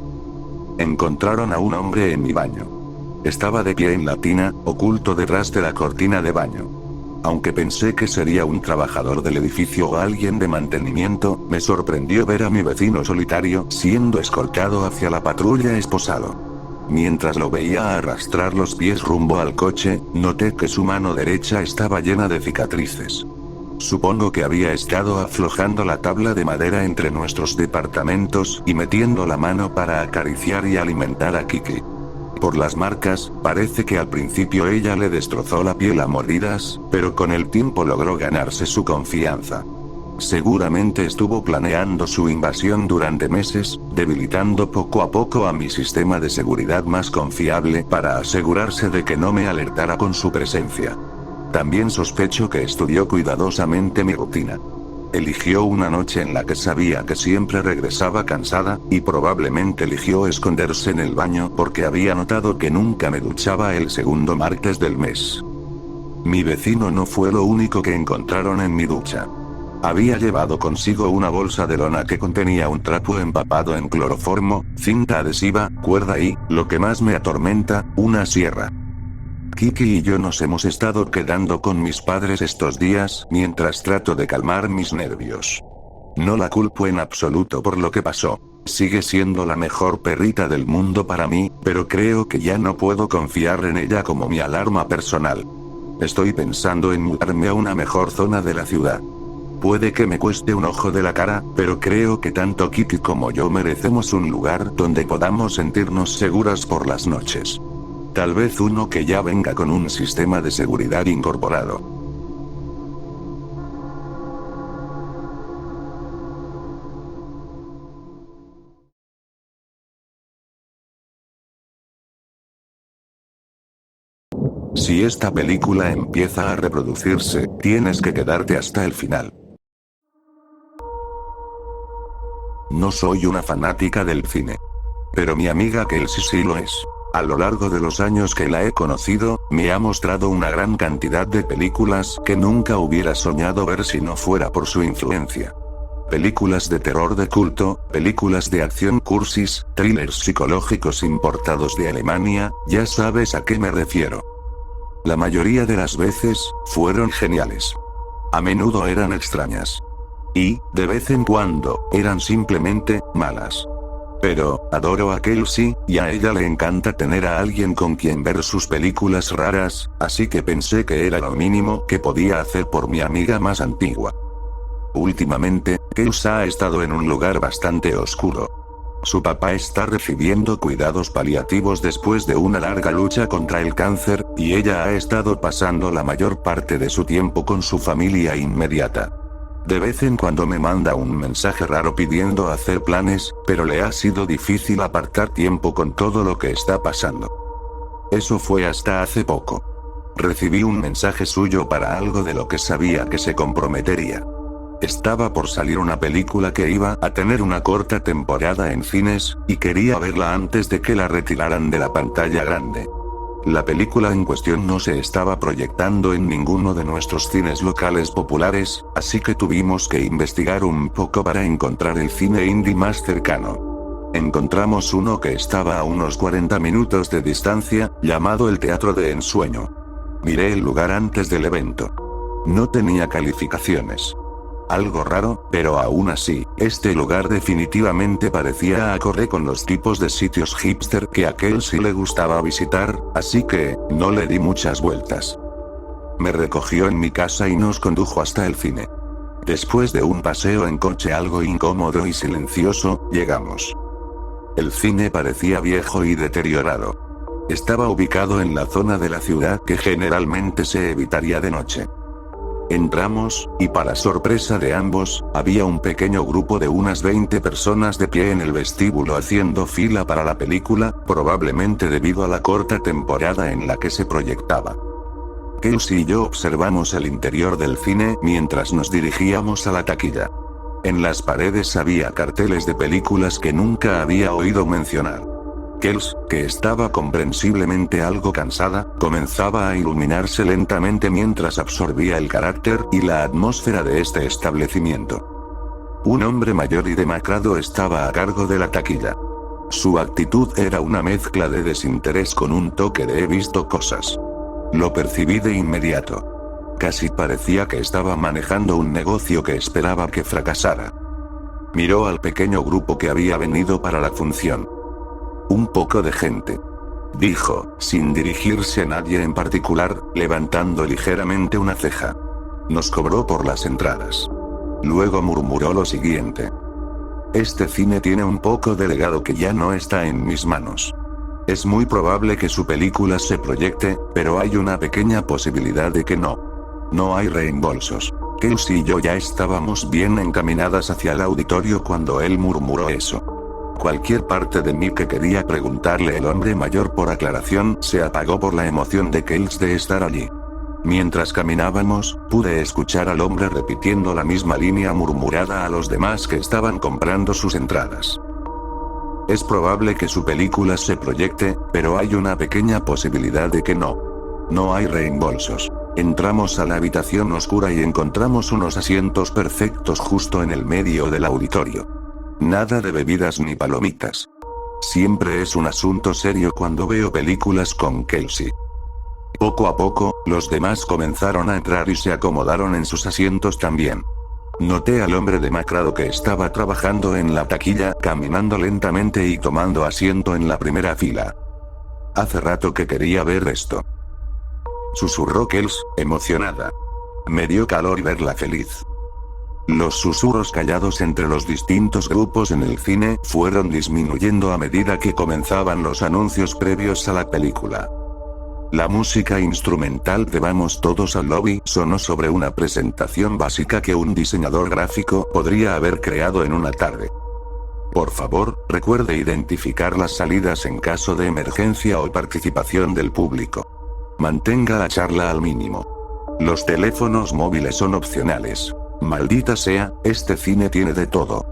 Encontraron a un hombre en mi baño. Estaba de pie en la tina, oculto detrás de la cortina de baño. Aunque pensé que sería un trabajador del edificio o alguien de mantenimiento, me sorprendió ver a mi vecino solitario siendo escoltado hacia la patrulla esposado. Mientras lo veía arrastrar los pies rumbo al coche, noté que su mano derecha estaba llena de cicatrices. Supongo que había estado aflojando la tabla de madera entre nuestros departamentos y metiendo la mano para acariciar y alimentar a Kiki. Por las marcas, parece que al principio ella le destrozó la piel a mordidas, pero con el tiempo logró ganarse su confianza. Seguramente estuvo planeando su invasión durante meses, debilitando poco a poco a mi sistema de seguridad más confiable para asegurarse de que no me alertara con su presencia. También sospecho que estudió cuidadosamente mi rutina. Eligió una noche en la que sabía que siempre regresaba cansada, y probablemente eligió esconderse en el baño porque había notado que nunca me duchaba el segundo martes del mes. Mi vecino no fue lo único que encontraron en mi ducha. Había llevado consigo una bolsa de lona que contenía un trapo empapado en cloroformo, cinta adhesiva, cuerda y, lo que más me atormenta, una sierra. Kiki y yo nos hemos estado quedando con mis padres estos días mientras trato de calmar mis nervios. No la culpo en absoluto por lo que pasó. Sigue siendo la mejor perrita del mundo para mí, pero creo que ya no puedo confiar en ella como mi alarma personal. Estoy pensando en mudarme a una mejor zona de la ciudad. Puede que me cueste un ojo de la cara, pero creo que tanto Kiki como yo merecemos un lugar donde podamos sentirnos seguras por las noches. Tal vez uno que ya venga con un sistema de seguridad incorporado. Si esta película empieza a reproducirse, tienes que quedarte hasta el final. No soy una fanática del cine. Pero mi amiga Kelsey sí lo es. A lo largo de los años que la he conocido, me ha mostrado una gran cantidad de películas que nunca hubiera soñado ver si no fuera por su influencia. Películas de terror de culto, películas de acción cursis, thrillers psicológicos importados de Alemania, ya sabes a qué me refiero. La mayoría de las veces, fueron geniales. A menudo eran extrañas. Y, de vez en cuando, eran simplemente, malas. Pero, adoro a Kelsey, y a ella le encanta tener a alguien con quien ver sus películas raras, así que pensé que era lo mínimo que podía hacer por mi amiga más antigua. Últimamente, Kelsey ha estado en un lugar bastante oscuro. Su papá está recibiendo cuidados paliativos después de una larga lucha contra el cáncer, y ella ha estado pasando la mayor parte de su tiempo con su familia inmediata. De vez en cuando me manda un mensaje raro pidiendo hacer planes, pero le ha sido difícil apartar tiempo con todo lo que está pasando. Eso fue hasta hace poco. Recibí un mensaje suyo para algo de lo que sabía que se comprometería. Estaba por salir una película que iba a tener una corta temporada en cines, y quería verla antes de que la retiraran de la pantalla grande. La película en cuestión no se estaba proyectando en ninguno de nuestros cines locales populares, así que tuvimos que investigar un poco para encontrar el cine indie más cercano. Encontramos uno que estaba a unos 40 minutos de distancia, llamado el Teatro de Ensueño. Miré el lugar antes del evento. No tenía calificaciones. Algo raro, pero aún así, este lugar definitivamente parecía acorde con los tipos de sitios hipster que a Kelsey le gustaba visitar, así que, no le di muchas vueltas. Me recogió en mi casa y nos condujo hasta el cine. Después de un paseo en coche algo incómodo y silencioso, llegamos. El cine parecía viejo y deteriorado. Estaba ubicado en la zona de la ciudad que generalmente se evitaría de noche. Entramos, y para sorpresa de ambos, había un pequeño grupo de unas 20 personas de pie en el vestíbulo haciendo fila para la película, probablemente debido a la corta temporada en la que se proyectaba. Kelsey y yo observamos el interior del cine mientras nos dirigíamos a la taquilla. En las paredes había carteles de películas que nunca había oído mencionar. Kelsey, que estaba comprensiblemente algo cansada, comenzaba a iluminarse lentamente mientras absorbía el carácter y la atmósfera de este establecimiento. Un hombre mayor y demacrado estaba a cargo de la taquilla. Su actitud era una mezcla de desinterés con un toque de he visto cosas. Lo percibí de inmediato. Casi parecía que estaba manejando un negocio que esperaba que fracasara. Miró al pequeño grupo que había venido para la función. Un poco de gente. Dijo, sin dirigirse a nadie en particular, levantando ligeramente una ceja. Nos cobró por las entradas. Luego murmuró lo siguiente. Este cine tiene un poco de legado que ya no está en mis manos. Es muy probable que su película se proyecte, pero hay una pequeña posibilidad de que no. No hay reembolsos. Kelsey y yo ya estábamos bien encaminadas hacia el auditorio cuando él murmuró eso. Cualquier parte de mí que quería preguntarle el hombre mayor por aclaración se apagó por la emoción de Kelsey de estar allí. Mientras caminábamos, pude escuchar al hombre repitiendo la misma línea murmurada a los demás que estaban comprando sus entradas. Es probable que su película se proyecte, pero hay una pequeña posibilidad de que no. No hay reembolsos. Entramos a la habitación oscura y encontramos unos asientos perfectos justo en el medio del auditorio. Nada de bebidas ni palomitas. Siempre es un asunto serio cuando veo películas con Kelsey. Poco a poco, los demás comenzaron a entrar y se acomodaron en sus asientos también. Noté al hombre demacrado que estaba trabajando en la taquilla, caminando lentamente y tomando asiento en la primera fila. Hace rato que quería ver esto. Susurró Kels, emocionada. Me dio calor verla feliz. Los susurros callados entre los distintos grupos en el cine fueron disminuyendo a medida que comenzaban los anuncios previos a la película. La música instrumental de Vamos todos al lobby sonó sobre una presentación básica que un diseñador gráfico podría haber creado en una tarde. Por favor, recuerde identificar las salidas en caso de emergencia o participación del público. Mantenga la charla al mínimo. Los teléfonos móviles son opcionales. Maldita sea, este cine tiene de todo.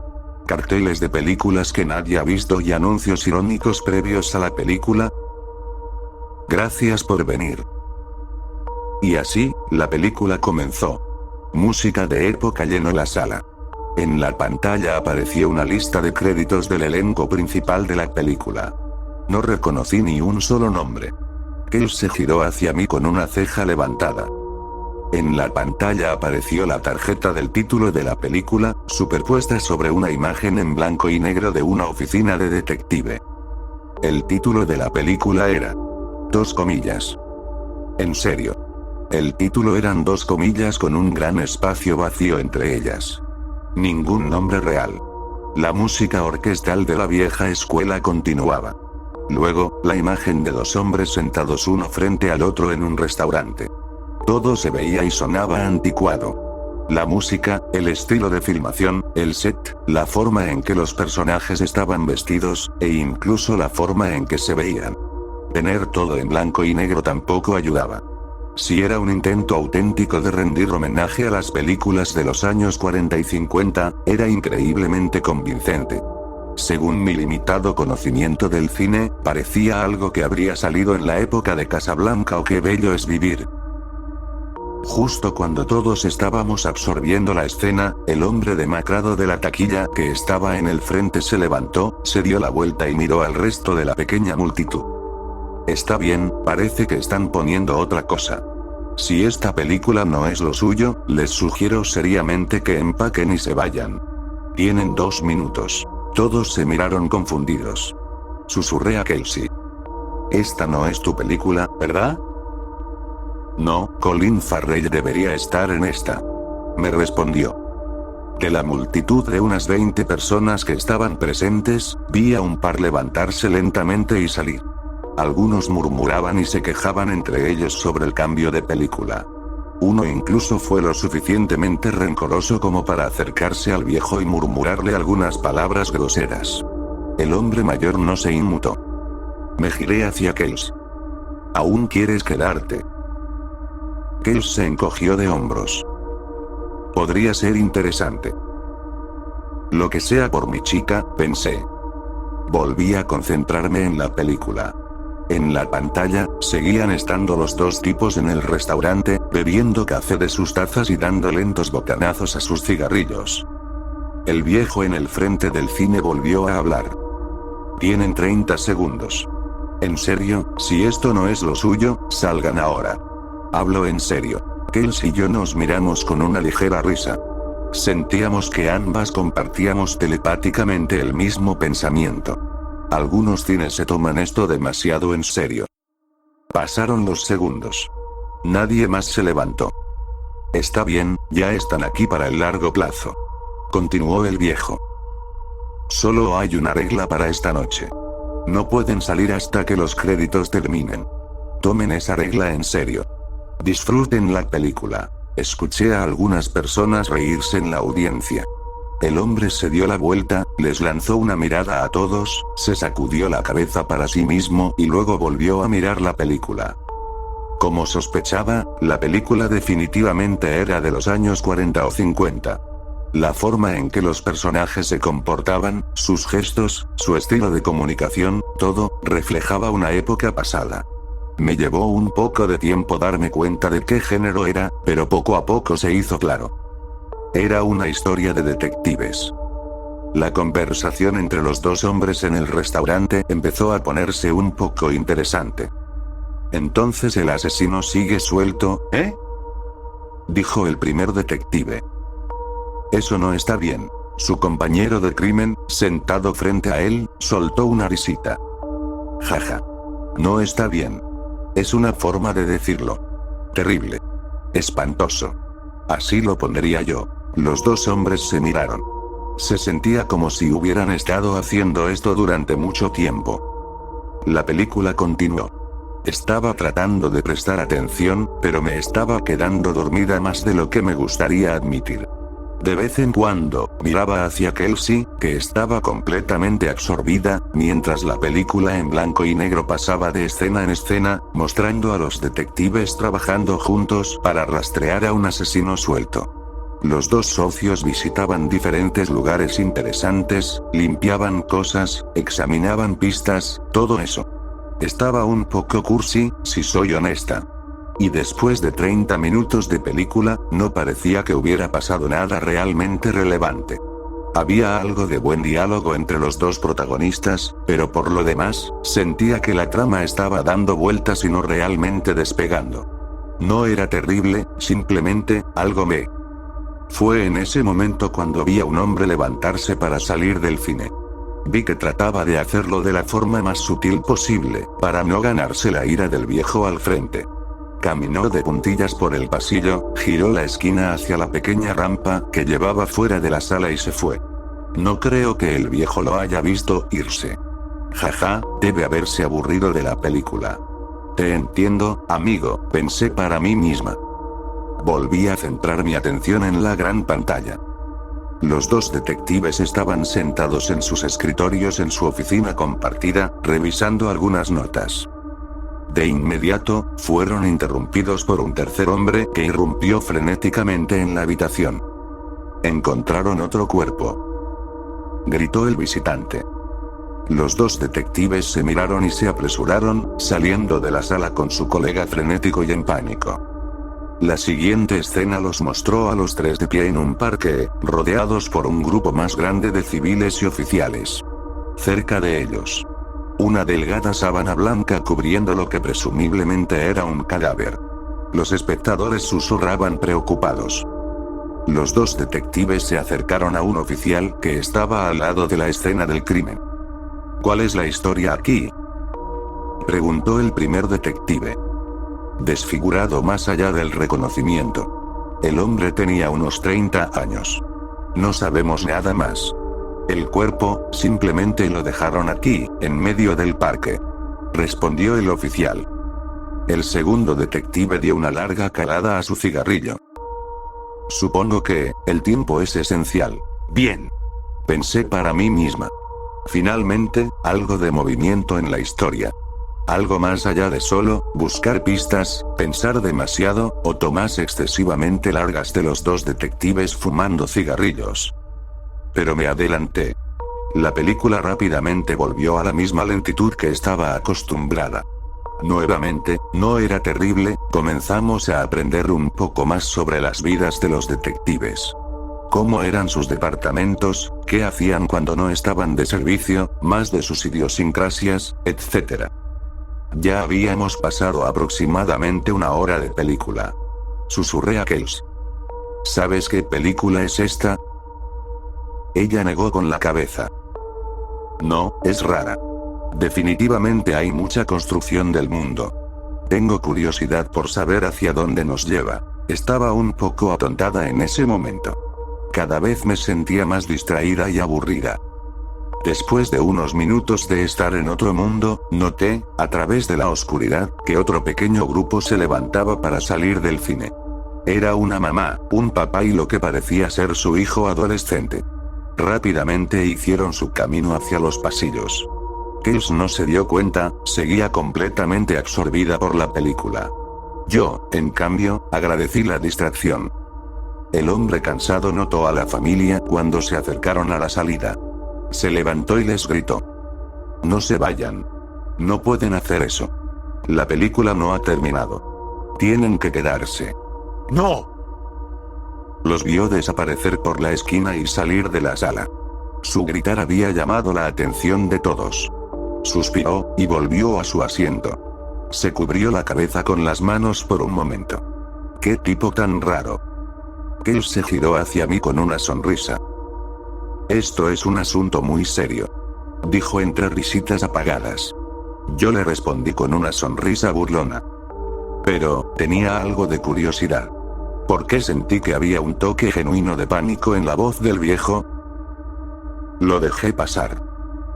Carteles de películas que nadie ha visto y anuncios irónicos previos a la película. Gracias por venir. Y así, la película comenzó. Música de época llenó la sala. En la pantalla apareció una lista de créditos del elenco principal de la película. No reconocí ni un solo nombre. Kels se giró hacia mí con una ceja levantada. En la pantalla apareció la tarjeta del título de la película, superpuesta sobre una imagen en blanco y negro de una oficina de detective. El título de la película era... Dos comillas. En serio. El título eran dos comillas con un gran espacio vacío entre ellas. Ningún nombre real. La música orquestal de la vieja escuela continuaba. Luego, la imagen de dos hombres sentados uno frente al otro en un restaurante. Todo se veía y sonaba anticuado. La música, el estilo de filmación, el set, la forma en que los personajes estaban vestidos, e incluso la forma en que se veían. Tener todo en blanco y negro tampoco ayudaba. Si era un intento auténtico de rendir homenaje a las películas de los años 40 y 50, era increíblemente convincente. Según mi limitado conocimiento del cine, parecía algo que habría salido en la época de Casablanca o Qué bello es vivir. Justo cuando todos estábamos absorbiendo la escena, el hombre demacrado de la taquilla que estaba en el frente se levantó, se dio la vuelta y miró al resto de la pequeña multitud. Está bien, parece que están poniendo otra cosa. Si esta película no es lo suyo, les sugiero seriamente que empaquen y se vayan. Tienen 2 minutos. Todos se miraron confundidos. Susurré a Kelsey. Esta no es tu película, ¿verdad? No, Colin Farrell debería estar en esta. Me respondió. De la multitud de unas 20 personas que estaban presentes, vi a un par levantarse lentamente y salir. Algunos murmuraban y se quejaban entre ellos sobre el cambio de película. Uno incluso fue lo suficientemente rencoroso como para acercarse al viejo y murmurarle algunas palabras groseras. El hombre mayor no se inmutó. Me giré hacia Kels. ¿Aún quieres quedarte? Kels se encogió de hombros. Podría ser interesante. Lo que sea por mi chica, pensé. Volví a concentrarme en la película. En la pantalla, seguían estando los dos tipos en el restaurante, bebiendo café de sus tazas y dando lentos bocanazos a sus cigarrillos. El viejo en el frente del cine volvió a hablar. Tienen 30 segundos. En serio, si esto no es lo suyo, salgan ahora. Hablo en serio. Kels y yo nos miramos con una ligera risa. Sentíamos que ambas compartíamos telepáticamente el mismo pensamiento. Algunos cines se toman esto demasiado en serio. Pasaron los segundos. Nadie más se levantó. Está bien, ya están aquí para el largo plazo. Continuó el viejo. Solo hay una regla para esta noche. No pueden salir hasta que los créditos terminen. Tomen esa regla en serio. Disfruten la película. Escuché a algunas personas reírse en la audiencia. El hombre se dio la vuelta, les lanzó una mirada a todos, se sacudió la cabeza para sí mismo y luego volvió a mirar la película. Como sospechaba, la película definitivamente era de los años 40 o 50. La forma en que los personajes se comportaban, sus gestos, su estilo de comunicación, todo, reflejaba una época pasada. Me llevó un poco de tiempo darme cuenta de qué género era, pero poco a poco se hizo claro. Era una historia de detectives. La conversación entre los dos hombres en el restaurante empezó a ponerse un poco interesante. Entonces el asesino sigue suelto, ¿eh? Dijo el primer detective. Eso no está bien. Su compañero de crimen, sentado frente a él, soltó una risita. Jaja. No está bien. Es una forma de decirlo. Terrible. Espantoso. Así lo pondría yo. Los dos hombres se miraron. Se sentía como si hubieran estado haciendo esto durante mucho tiempo. La película continuó. Estaba tratando de prestar atención, pero me estaba quedando dormida más de lo que me gustaría admitir. De vez en cuando, miraba hacia Kelsey, que estaba completamente absorbida, mientras la película en blanco y negro pasaba de escena en escena, mostrando a los detectives trabajando juntos para rastrear a un asesino suelto. Los dos socios visitaban diferentes lugares interesantes, limpiaban cosas, examinaban pistas, todo eso. Estaba un poco cursi, si soy honesta. Y después de 30 minutos de película, no parecía que hubiera pasado nada realmente relevante. Había algo de buen diálogo entre los dos protagonistas, pero por lo demás, sentía que la trama estaba dando vueltas y no realmente despegando. No era terrible, simplemente, algo me... Fue en ese momento cuando vi a un hombre levantarse para salir del cine. Vi que trataba de hacerlo de la forma más sutil posible, para no ganarse la ira del viejo al frente. Caminó de puntillas por el pasillo, giró la esquina hacia la pequeña rampa que llevaba fuera de la sala y se fue. No creo que el viejo lo haya visto irse. Jaja, debe haberse aburrido de la película. Te entiendo, amigo, pensé para mí misma. Volví a centrar mi atención en la gran pantalla. Los dos detectives estaban sentados en sus escritorios en su oficina compartida, revisando algunas notas. De inmediato, fueron interrumpidos por un tercer hombre que irrumpió frenéticamente en la habitación. Encontraron otro cuerpo. Gritó el visitante. Los dos detectives se miraron y se apresuraron, saliendo de la sala con su colega frenético y en pánico. La siguiente escena los mostró a los tres de pie en un parque, rodeados por un grupo más grande de civiles y oficiales. Cerca de ellos, una delgada sábana blanca cubriendo lo que presumiblemente era un cadáver. Los espectadores susurraban preocupados. Los dos detectives se acercaron a un oficial que estaba al lado de la escena del crimen. ¿Cuál es la historia aquí?, preguntó el primer detective. Desfigurado más allá del reconocimiento. El hombre tenía unos 30 años. No sabemos nada más. El cuerpo, simplemente lo dejaron aquí, en medio del parque. Respondió el oficial. El segundo detective dio una larga calada a su cigarrillo. Supongo que, el tiempo es esencial. Bien. Pensé para mí misma. Finalmente, algo de movimiento en la historia. Algo más allá de solo, buscar pistas, pensar demasiado, o tomas excesivamente largas de los dos detectives fumando cigarrillos. Pero me adelanté. La película rápidamente volvió a la misma lentitud que estaba acostumbrada. Nuevamente, no era terrible, comenzamos a aprender un poco más sobre las vidas de los detectives. Cómo eran sus departamentos, qué hacían cuando no estaban de servicio, más de sus idiosincrasias, etc. Ya habíamos pasado aproximadamente una hora de película. Susurré a Kels. ¿Sabes qué película es esta? Ella negó con la cabeza. No, es rara. Definitivamente hay mucha construcción del mundo. Tengo curiosidad por saber hacia dónde nos lleva. Estaba un poco atontada en ese momento. Cada vez me sentía más distraída y aburrida. Después de unos minutos de estar en otro mundo, noté, a través de la oscuridad, que otro pequeño grupo se levantaba para salir del cine. Era una mamá, un papá y lo que parecía ser su hijo adolescente. Rápidamente hicieron su camino hacia los pasillos. Kels no se dio cuenta, seguía completamente absorbida por la película. Yo, en cambio, agradecí la distracción. El hombre cansado notó a la familia cuando se acercaron a la salida. Se levantó y les gritó: no se vayan. No pueden hacer eso. La película no ha terminado. Tienen que quedarse. ¡No! Los vio desaparecer por la esquina y salir de la sala. Su gritar había llamado la atención de todos. Suspiró, y volvió a su asiento. Se cubrió la cabeza con las manos por un momento. ¡Qué tipo tan raro! Kels se giró hacia mí con una sonrisa. Esto es un asunto muy serio, dijo entre risitas apagadas. Yo le respondí con una sonrisa burlona. Pero, tenía algo de curiosidad. ¿Por qué sentí que había un toque genuino de pánico en la voz del viejo? Lo dejé pasar.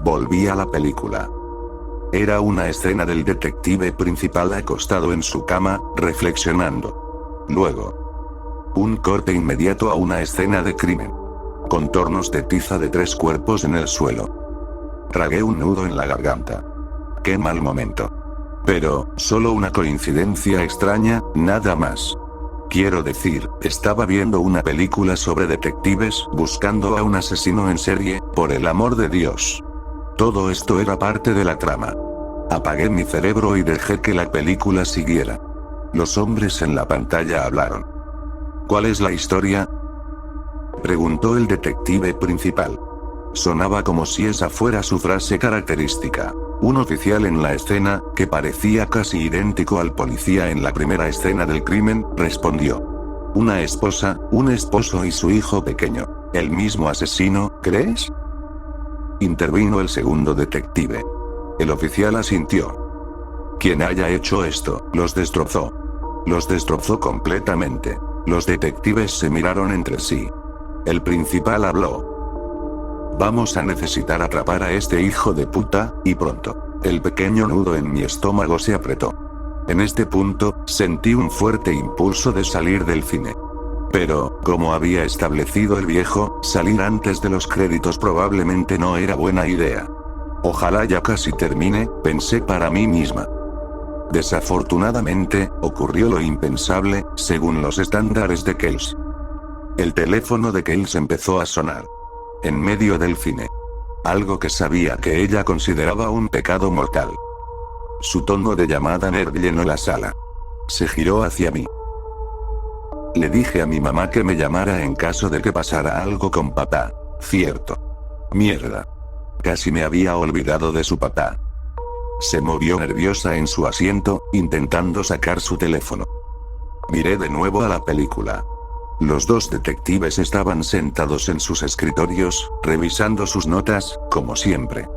Volví a la película. Era una escena del detective principal acostado en su cama, reflexionando. Luego, un corte inmediato a una escena de crimen. Contornos de tiza de 3 cuerpos en el suelo. Tragué un nudo en la garganta. Qué mal momento. Pero, solo una coincidencia extraña, nada más. Quiero decir, estaba viendo una película sobre detectives buscando a un asesino en serie, por el amor de Dios. Todo esto era parte de la trama. Apagué mi cerebro y dejé que la película siguiera. Los hombres en la pantalla hablaron. ¿Cuál es la historia?, preguntó el detective principal. Sonaba como si esa fuera su frase característica. Un oficial en la escena, que parecía casi idéntico al policía en la primera escena del crimen, respondió. Una esposa, un esposo y su hijo pequeño. ¿El mismo asesino, crees?, intervino el segundo detective. El oficial asintió. Quien haya hecho esto, los destrozó. Los destrozó completamente. Los detectives se miraron entre sí. El principal habló. Vamos a necesitar atrapar a este hijo de puta, y pronto. El pequeño nudo en mi estómago se apretó. En este punto, sentí un fuerte impulso de salir del cine. Pero, como había establecido el viejo, salir antes de los créditos probablemente no era buena idea. Ojalá ya casi termine, pensé para mí misma. Desafortunadamente, ocurrió lo impensable, según los estándares de Kels. El teléfono de Kels empezó a sonar. En medio del cine. Algo que sabía que ella consideraba un pecado mortal. Su tono de llamada nerd llenó la sala. Se giró hacia mí. Le dije a mi mamá que me llamara en caso de que pasara algo con papá. Cierto. Mierda. Casi me había olvidado de su papá. Se movió nerviosa en su asiento, intentando sacar su teléfono. Miré de nuevo a la película. Los dos detectives estaban sentados en sus escritorios, revisando sus notas, como siempre.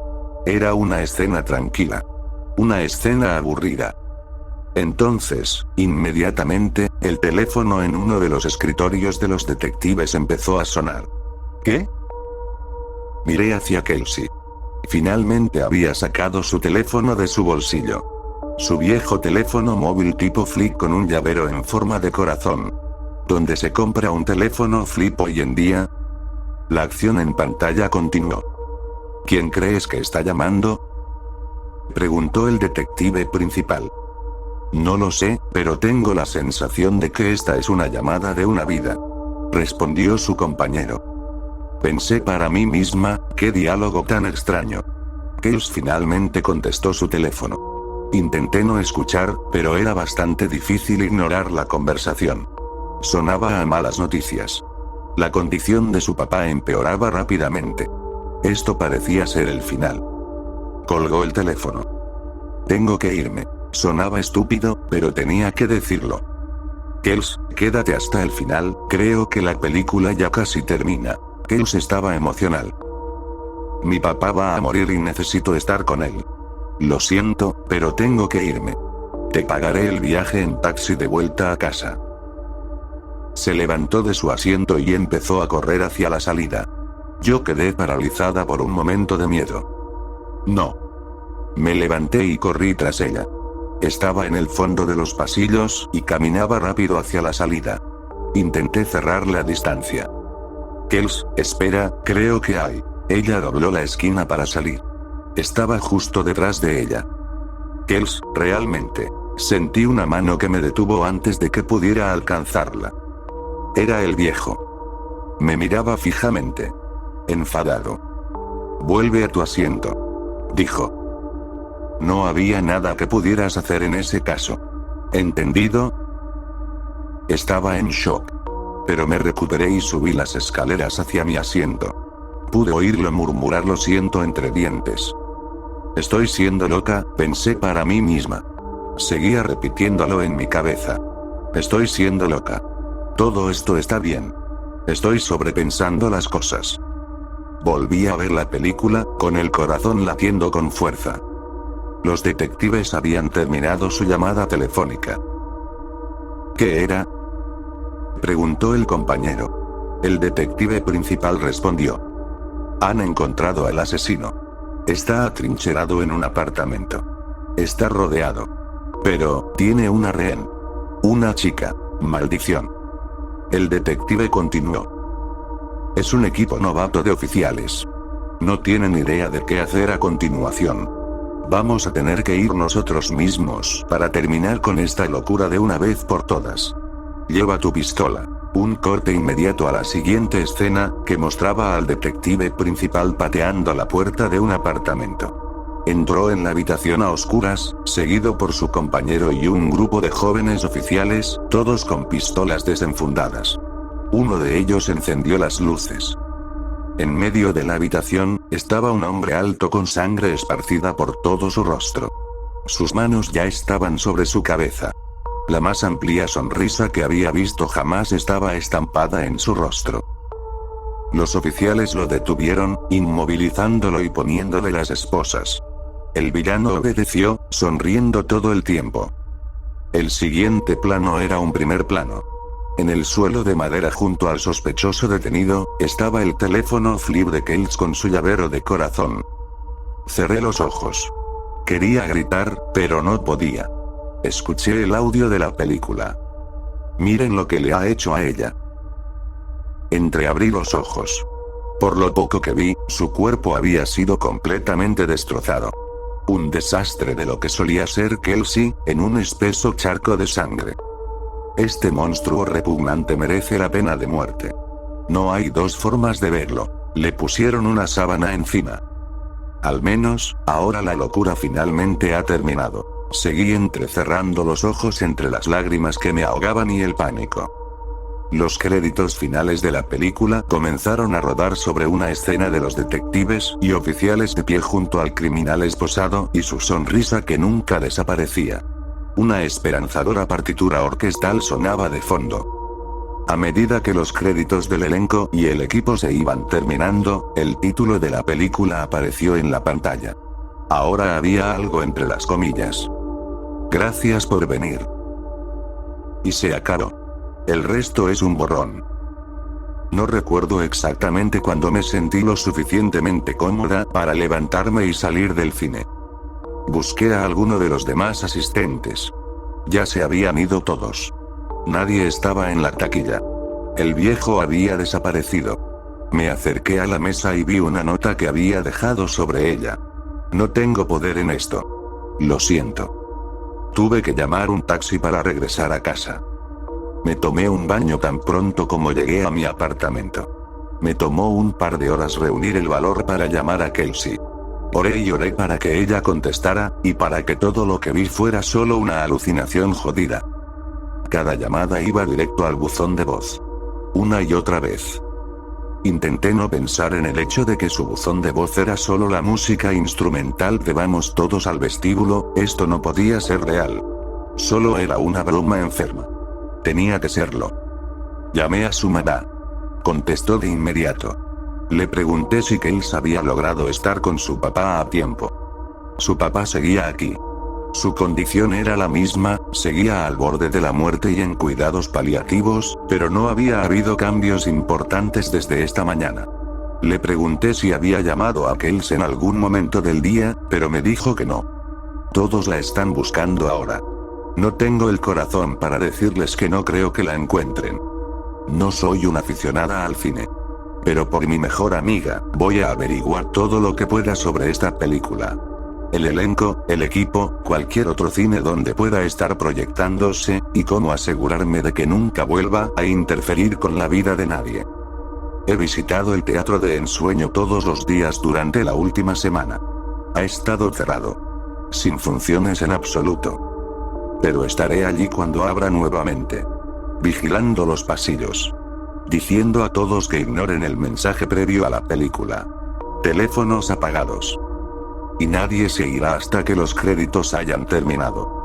Era una escena tranquila. Una escena aburrida. Entonces, inmediatamente, el teléfono en uno de los escritorios de los detectives empezó a sonar. ¿Qué? Miré hacia Kelsey. Finalmente había sacado su teléfono de su bolsillo. Su viejo teléfono móvil tipo flip con un llavero en forma de corazón. ¿Dónde se compra un teléfono flip hoy en día? La acción en pantalla continuó. ¿Quién crees que está llamando?, preguntó el detective principal. No lo sé, pero tengo la sensación de que esta es una llamada de una vida, respondió su compañero. Pensé para mí misma, qué diálogo tan extraño. Kels finalmente contestó su teléfono. Intenté no escuchar, pero era bastante difícil ignorar la conversación. Sonaba a malas noticias. La condición de su papá empeoraba rápidamente. Esto parecía ser el final. Colgó el teléfono. Tengo que irme. Sonaba estúpido, pero tenía que decirlo. Kels, quédate hasta el final, creo que la película ya casi termina. Kels estaba emocional. Mi papá va a morir y necesito estar con él. Lo siento, pero tengo que irme. Te pagaré el viaje en taxi de vuelta a casa. Se levantó de su asiento y empezó a correr hacia la salida. Yo quedé paralizada por un momento de miedo. No. Me levanté y corrí tras ella. Estaba en el fondo de los pasillos, y caminaba rápido hacia la salida. Intenté cerrar la distancia. Kels, espera, creo que hay. Ella dobló la esquina para salir. Estaba justo detrás de ella. Kels, realmente. Sentí una mano que me detuvo antes de que pudiera alcanzarla. Era el viejo. Me miraba fijamente. Enfadado. «Vuelve a tu asiento», dijo. No había nada que pudieras hacer en ese caso. ¿Entendido? Estaba en shock. Pero me recuperé y subí las escaleras hacia mi asiento. Pude oírlo murmurar lo siento entre dientes. Estoy siendo loca, pensé para mí misma. Seguía repitiéndolo en mi cabeza. Estoy siendo loca. Todo esto está bien. Estoy sobrepensando las cosas. Volví a ver la película, con el corazón latiendo con fuerza. Los detectives habían terminado su llamada telefónica. ¿Qué era?, preguntó el compañero. El detective principal respondió. Han encontrado al asesino. Está atrincherado en un apartamento. Está rodeado. Pero, tiene una rehén. Una chica. Maldición. El detective continuó. Es un equipo novato de oficiales. No tienen idea de qué hacer a continuación. Vamos a tener que ir nosotros mismos para terminar con esta locura de una vez por todas. Lleva tu pistola. Un corte inmediato a la siguiente escena, que mostraba al detective principal pateando la puerta de un apartamento. Entró en la habitación a oscuras, seguido por su compañero y un grupo de jóvenes oficiales, todos con pistolas desenfundadas. Uno de ellos encendió las luces. En medio de la habitación, estaba un hombre alto con sangre esparcida por todo su rostro. Sus manos ya estaban sobre su cabeza. La más amplia sonrisa que había visto jamás estaba estampada en su rostro. Los oficiales lo detuvieron, inmovilizándolo y poniéndole las esposas. El villano obedeció, sonriendo todo el tiempo. El siguiente plano era un primer plano. En el suelo de madera junto al sospechoso detenido, estaba el teléfono flip de Kells con su llavero de corazón. Cerré los ojos. Quería gritar, pero no podía. Escuché el audio de la película. Miren lo que le ha hecho a ella. Entreabrí los ojos. Por lo poco que vi, su cuerpo había sido completamente destrozado. Un desastre de lo que solía ser Kelsey, en un espeso charco de sangre. Este monstruo repugnante merece la pena de muerte. No hay dos formas de verlo. Le pusieron una sábana encima. Al menos, ahora la locura finalmente ha terminado. Seguí entrecerrando los ojos entre las lágrimas que me ahogaban y el pánico. Los créditos finales de la película comenzaron a rodar sobre una escena de los detectives y oficiales de pie junto al criminal esposado y su sonrisa que nunca desaparecía. Una esperanzadora partitura orquestal sonaba de fondo. A medida que los créditos del elenco y el equipo se iban terminando, el título de la película apareció en la pantalla. Ahora había algo entre las comillas. Gracias por venir. Y se acabó. El resto es un borrón. No recuerdo exactamente cuándo me sentí lo suficientemente cómoda para levantarme y salir del cine. Busqué a alguno de los demás asistentes. Ya se habían ido todos. Nadie estaba en la taquilla. El viejo había desaparecido. Me acerqué a la mesa y vi una nota que había dejado sobre ella. No tengo poder en esto. Lo siento. Tuve que llamar un taxi para regresar a casa. Me tomé un baño tan pronto como llegué a mi apartamento. Me tomó un par de horas reunir el valor para llamar a Kelsey. Oré y oré para que ella contestara, y para que todo lo que vi fuera solo una alucinación jodida. Cada llamada iba directo al buzón de voz. Una y otra vez. Intenté no pensar en el hecho de que su buzón de voz era solo la música instrumental de Vamos todos al vestíbulo, esto no podía ser real. Solo era una broma enferma. Tenía que serlo. Llamé a su mamá. Contestó de inmediato. Le pregunté si Kells había logrado estar con su papá a tiempo. Su papá seguía aquí. Su condición era la misma, seguía al borde de la muerte y en cuidados paliativos, pero no había habido cambios importantes desde esta mañana. Le pregunté si había llamado a Kells en algún momento del día, pero me dijo que no. Todos la están buscando ahora. No tengo el corazón para decirles que no creo que la encuentren. No soy una aficionada al cine. Pero por mi mejor amiga, voy a averiguar todo lo que pueda sobre esta película. el elenco, el equipo, cualquier otro cine donde pueda estar proyectándose, y cómo asegurarme de que nunca vuelva a interferir con la vida de nadie. He visitado el teatro de ensueño todos los días durante la última semana. Ha estado cerrado. Sin funciones en absoluto. Pero estaré allí cuando abra nuevamente. Vigilando los pasillos. Diciendo a todos que ignoren el mensaje previo a la película. Teléfonos apagados. Y nadie se irá hasta que los créditos hayan terminado.